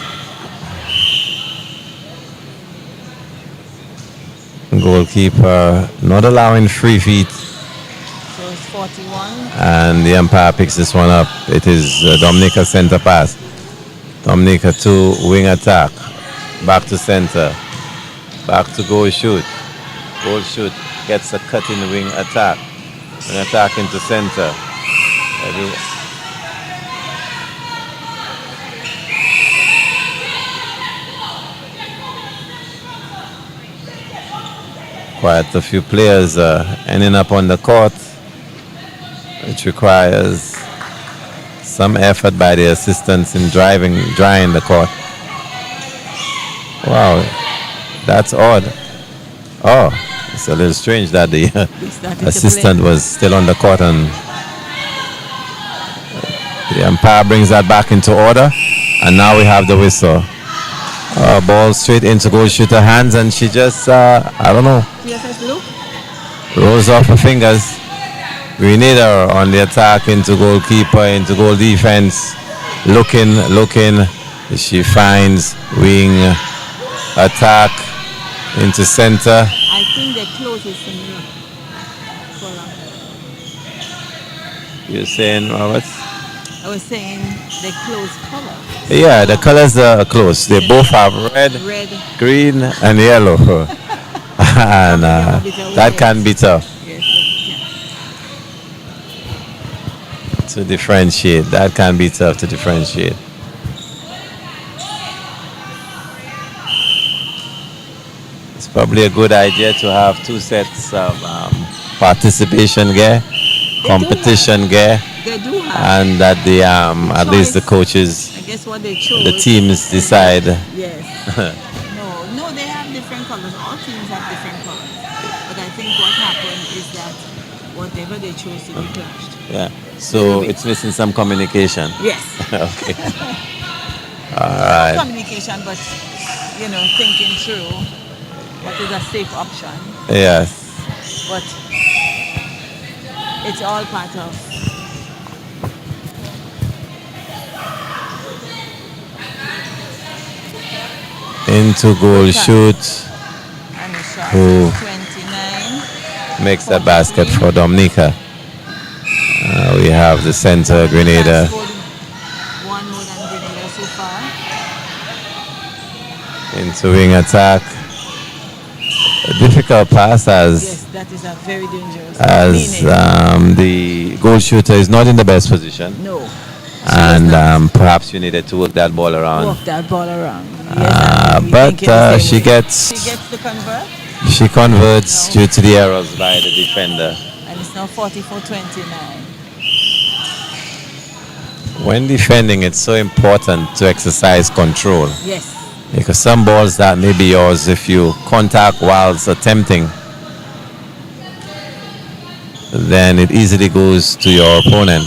Goalkeeper not allowing free feet. So it's 41. And the umpire picks this one up. It is Dominica center pass. Dominica to wing attack. Back to center. Back to goal shoot. Goal shoot gets a cut in the wing attack. Wing attack into center. Quite a few players ending up on the court, which requires some effort by the assistants in drying the court. Wow, that's odd. Oh, it's a little strange that the assistant was still on the court, and the umpire brings that back into order, and now we have the whistle. Ball straight into goal shooter hands, and she just, I don't know, rolls off her fingers. We need her on the attack into goalkeeper, into goal defense. Looking. She finds wing attack into center. I think the closest in the You're saying, Robert? I was saying the close color. Yeah, the colors are close. They both have red, green, and yellow. And that can be tough to differentiate. That can be tough to differentiate. It's probably a good idea to have two sets of participation gear, competition gear, They do have. and that the at least the coaches, I guess what they chose. the teams decide. Yes. No, they have different colors. All teams have different colors. But I think what happened is that whatever they chose to be clashed. Yeah. So it's missing some communication. Yes. Okay. All right. Communication, but thinking through what is a safe option. Yes. But it's all part of. Into goal shoot. And the shot Who is 29. makes the basket for Dominica. We have the center, Grenada. One more than Grenada so far. Into wing attack. A difficult pass Yes, that is a very dangerous. as the goal shooter is not in the best position. No. And perhaps you needed to work that ball around. Walk that ball around. Yes, But she gets the convert. she converts due to the errors by the defender. And it's now 44-29. When defending, it's so important to exercise control. Yes. Because some balls that may be yours, if you contact whilst attempting, then it easily goes to your opponent.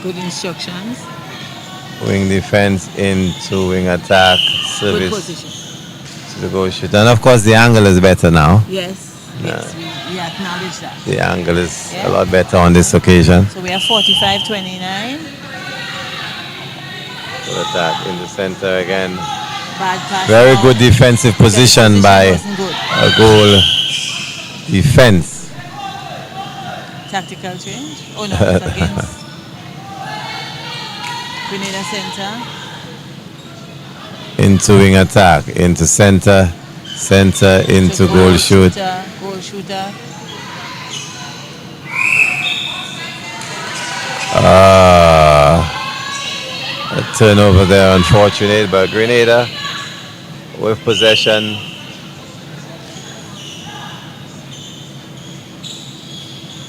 Good instructions. Wing defense into wing attack, Good service position. to the goal shooter. And of course the angle is better now. Yes. Yes, we acknowledge that. The angle is a lot better on this occasion. So we are 45-29. Goal attack in the center again. Bad pass. Very now. good defensive position by Wasn't good. a goal defense. Tactical change. Oh no, it's against Grenada Center. into wing attack, into center, into goal shoot. Goal shooter. A turnover there, unfortunate, but Grenada with possession.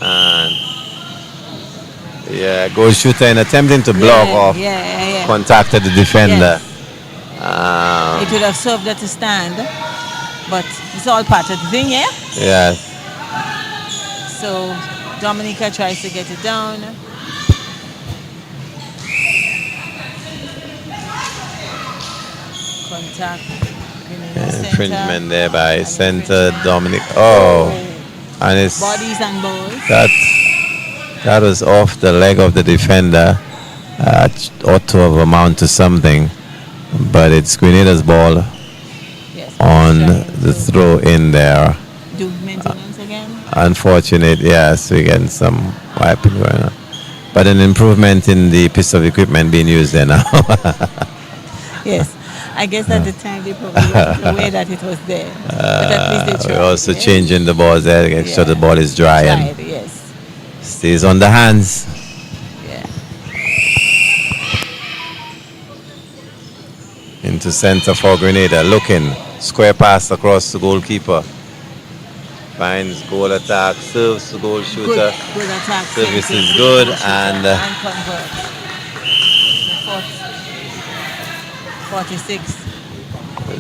And yeah, goal shooter in attempting to block off, contacted the defender. Yes. It would have served her to stand, but it's all part of the thing, yeah? Yes. So Dominica tries to get it down. Contact. Infringement there by center Dominic. Oh, and it's bodies and balls. That was off the leg of the defender. Ought to have amounted to something, but it's Grenada's ball on the throw in there. Do maintenance again? Unfortunate, yes, we're getting some wiping going on, but an improvement in the piece of equipment being used there now. Yes. I guess at the time they probably weren't aware that it was there. But at least they tried. We're also changing the balls there to make sure the ball is dry and stays on the hands. Yeah. Into center for Grenada. Looking. Square pass across the goalkeeper. Finds goal attack. Serves the goal shooter. Good attack. Service is good. And convert. 46.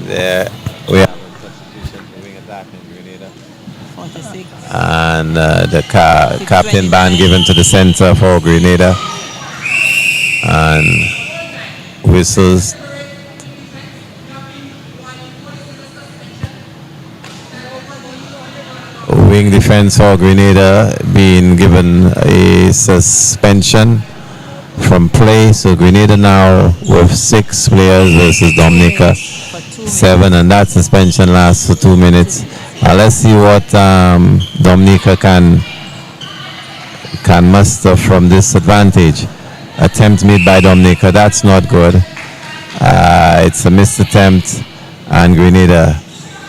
There we have a substitution for wing attack in Grenada. 46. And the captain band given to the center for Grenada. And whistles. Wing defense for Grenada being given a suspension from play, so Grenada now with 6 players versus Dominica 7, and that suspension lasts for 2 minutes. Let's see what Dominica can muster from this advantage. Attempt made by Dominica, that's not good. It's a missed attempt, and Grenada.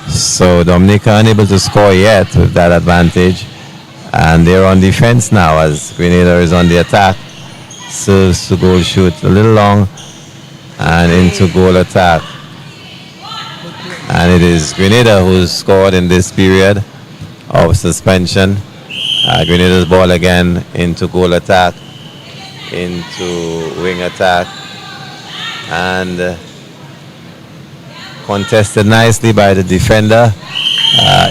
So Dominica unable to score yet with that advantage, and they're on defense now as Grenada is on the attack. Serves to goal shoot a little long and into goal attack, and it is Grenada who's scored in this period of suspension. Grenada's ball again into goal attack, into wing attack, and contested nicely by the defender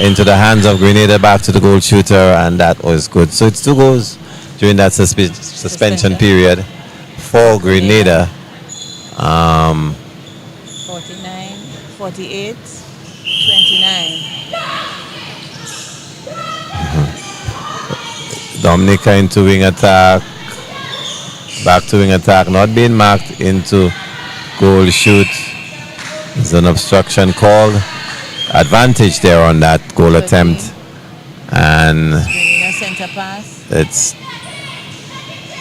into the hands of Grenada, back to the goal shooter, and that was good. So it's 2 goals during that suspension period for Grenada. 49, 48, 29. Dominica into wing attack, back to wing attack, not being marked into goal shoot. There's an obstruction called. Advantage there on that goal attempt, and center pass. It's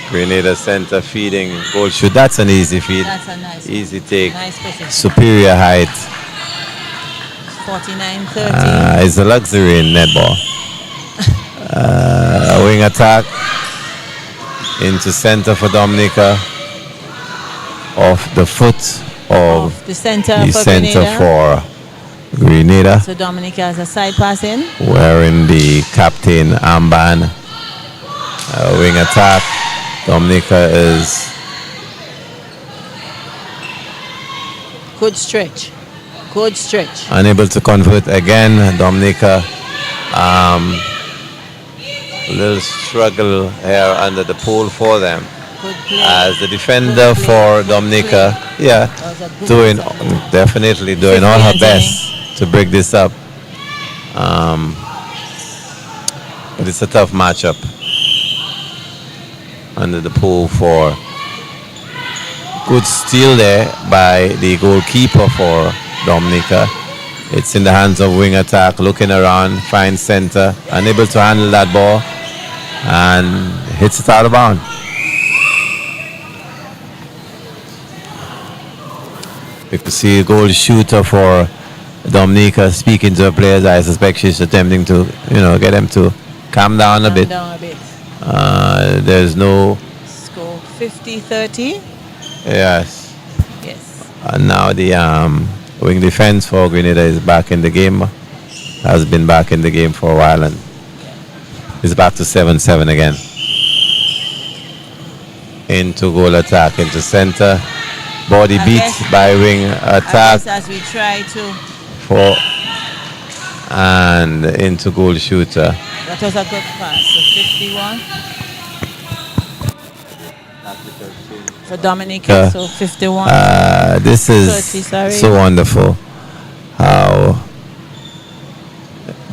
Grenada center feeding goal shoot. That's an easy feed. That's a nice easy take. Nice position. Superior height. 49-30. It's a luxury in netball. Wing attack into center for Dominica. Off the foot of the center for Grenada. So Dominica has a side pass in. Wearing the captain armband. Wing attack. Dominica is good stretch. Good stretch. Unable to convert again. Dominica a little struggle here under the pole for them. As the defender for Dominica, definitely doing all her best to break this up. But it's a tough matchup under the pole for. Good steal there by the goalkeeper for Dominica. It's in the hands of wing attack, looking around, finds center, unable to handle that ball, and hits it out of bounds. We could see a goal shooter for Dominica speaking to her players. I suspect she's attempting to, get them to calm down a bit. There's no Score 50-30. Yes. Yes. And now the wing defense for Grenada is back in the game. Has been back in the game for a while and is back to 7-7 again. Into goal attack, into center. Body beat by wing attack. As we try to. And into goal shooter. That was a good pass. So 51. For Dominica, so 51. This is 30, so wonderful how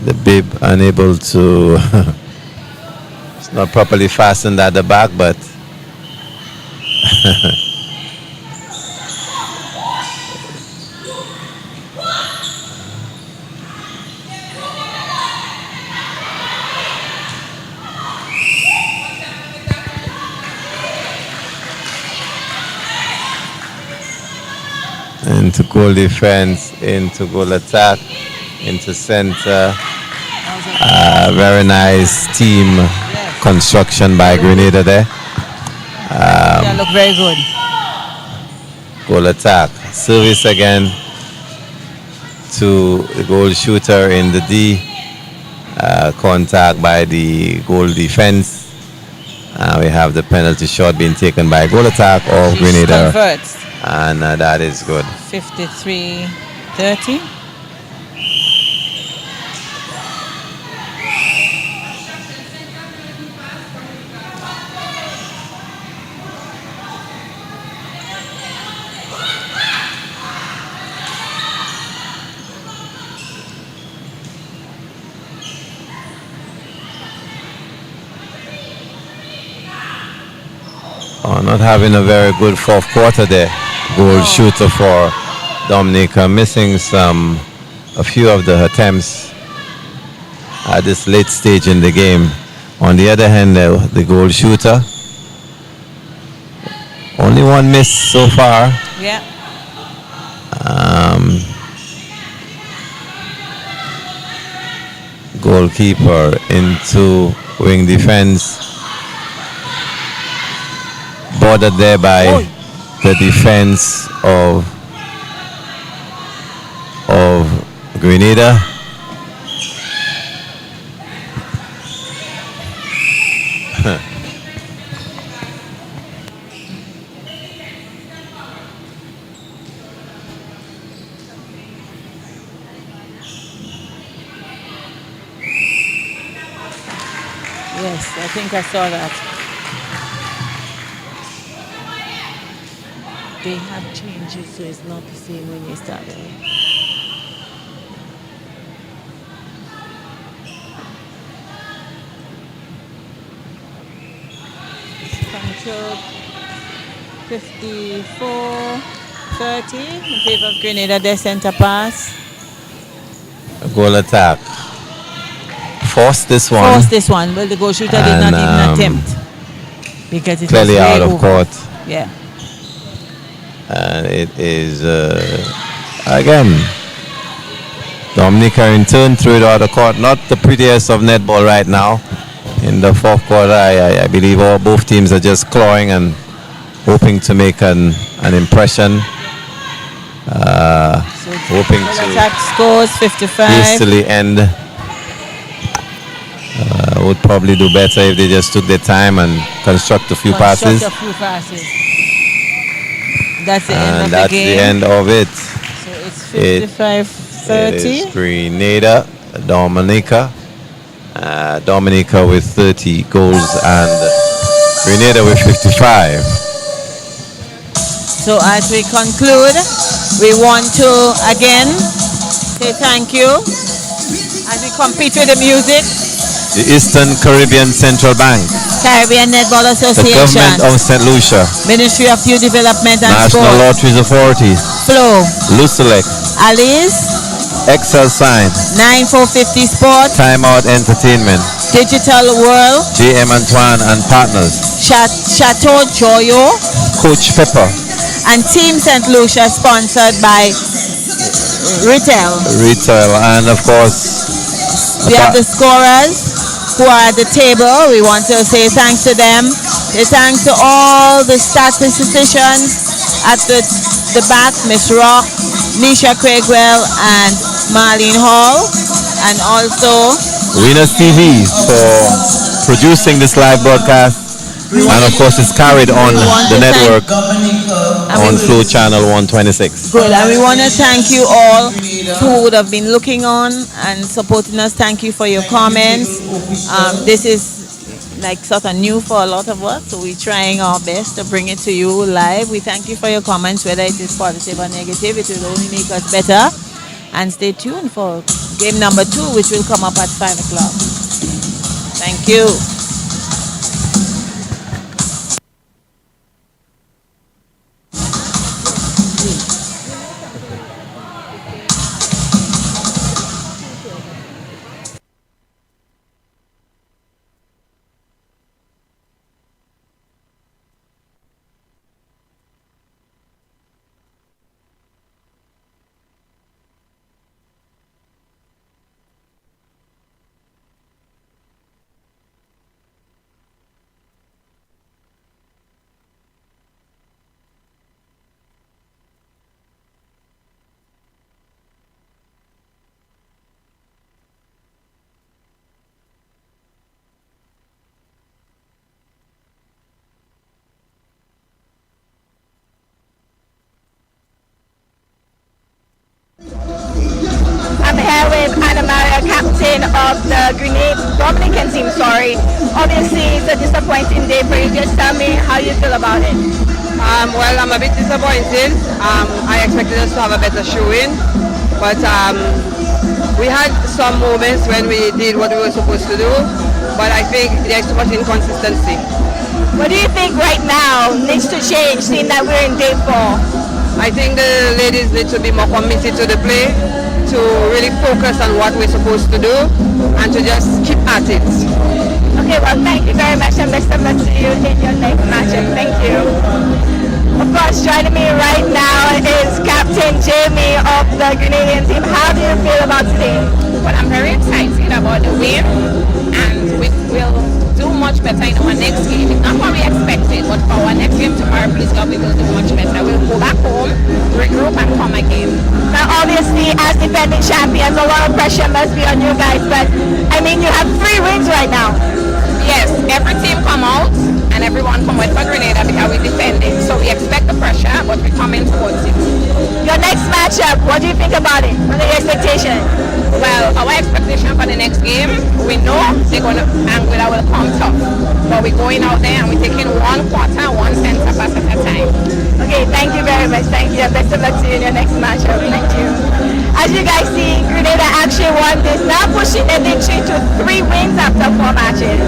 the bib unable to it's not properly fastened at the back, but into goal defense, into goal attack, into center. Very nice team construction by Grenada there. They look very good. Goal attack. Service again to the goal shooter in the D. Contact by the goal defense. We have the penalty shot being taken by goal attack of Grenada. Converts. And that is good. 53-30. Not having a very good fourth quarter there. Goal shooter for Dominica, missing a few of the attempts at this late stage in the game. On the other hand, the goal shooter, only one miss so far. Yeah. Goalkeeper into wing defense. Bordered there by the defense of Grenada. Yes, I think I saw that. They have changes, so it's not the same when you started. Control 54-30 in favor of Grenada, their center pass. A goal attack. Force this one. Well, the goal shooter did not even attempt. Because it clearly was out of over. court. Yeah. And it is, again, Dominica in turn threw it out of court. Not the prettiest of netball right now. In the fourth quarter, I believe both teams are just clawing and hoping to make an impression. Hoping to attack scores 55. hastily end. Would probably do better if they just took their time and construct a few passes. That's the end of That's the game. the end of it. So it's 55-30. It is Grenada, Dominica. Dominica with 30 goals and Grenada with 55. So as we conclude, we want to again say thank you as we compete with the music. The Eastern Caribbean Central Bank, Caribbean Netball the Association, Government of St. Lucia, Ministry of Youth Development and National Sport, Lotteries Authority, Flow, Lucelec, Alice, Excel Sign, 9450 Sport, Time Out Entertainment, Digital World, JM Antoine and Partners, Chateau Joyo, Coach Pepper, And Team St. Lucia sponsored by Retail. Retail, and of course, We have the scorers who are at the table. We want to say thanks to them. Say thanks to all the statisticians at the back, Miss Rock, Nisha Craigwell, and Marlene Hall, and also Winners TV for producing this live broadcast. And of course, it's carried on the network on Flow Channel 126. Good, and we want to thank you all who would have been looking on and supporting us. Thank you for your comments. This is like sort of new for a lot of us, so we're trying our best to bring it to you live. We thank you for your comments, whether it is positive or negative. It will only make us better. And stay tuned for game number 2, which will come up at 5 o'clock. Thank you. I'm here with Anna Maria, captain of the Dominican team, Obviously, it's a disappointing day for you. Just tell me how you feel about it. Well, I'm a bit disappointed. I expected us to have a better showing, but we had some moments when we did what we were supposed to do, but I think there's too much inconsistency. What do you think right now needs to change, seeing that we're in day 4? I think the ladies need to be more committed to the play, to really focus on what we're supposed to do, and to just keep at it. Okay, well, thank you very much, and best of luck to you in your next matchup. Thank you. Of course, joining me right now is Captain Jamie of the Grenadian team. How do you feel about today? Well, I'm very excited about the win, and we will do much better in our next game. It's not what we expected, but for our next game tomorrow, please God, we will do much better. We'll go back home, regroup, and come again. Now, obviously, as defending champions, a lot of pressure must be on you guys, but I mean, you have 3 wins right now. Yes, every team come out, and everyone come out for Grenada because we're defending. So we expect the pressure, but we come in towards it. Your next matchup, what do you think about it? What are your expectations? Well, our expectation for the next game, we know they're going to, Anguilla will come tough. But we're going out there and we're taking 1 quarter, 1 center pass at a time. Okay, thank you very much. Thank you. Best of luck to you in your next matchup. Thank you. As you guys see, Grenada actually won this, now pushing the victory to 3 wins after 4 matches.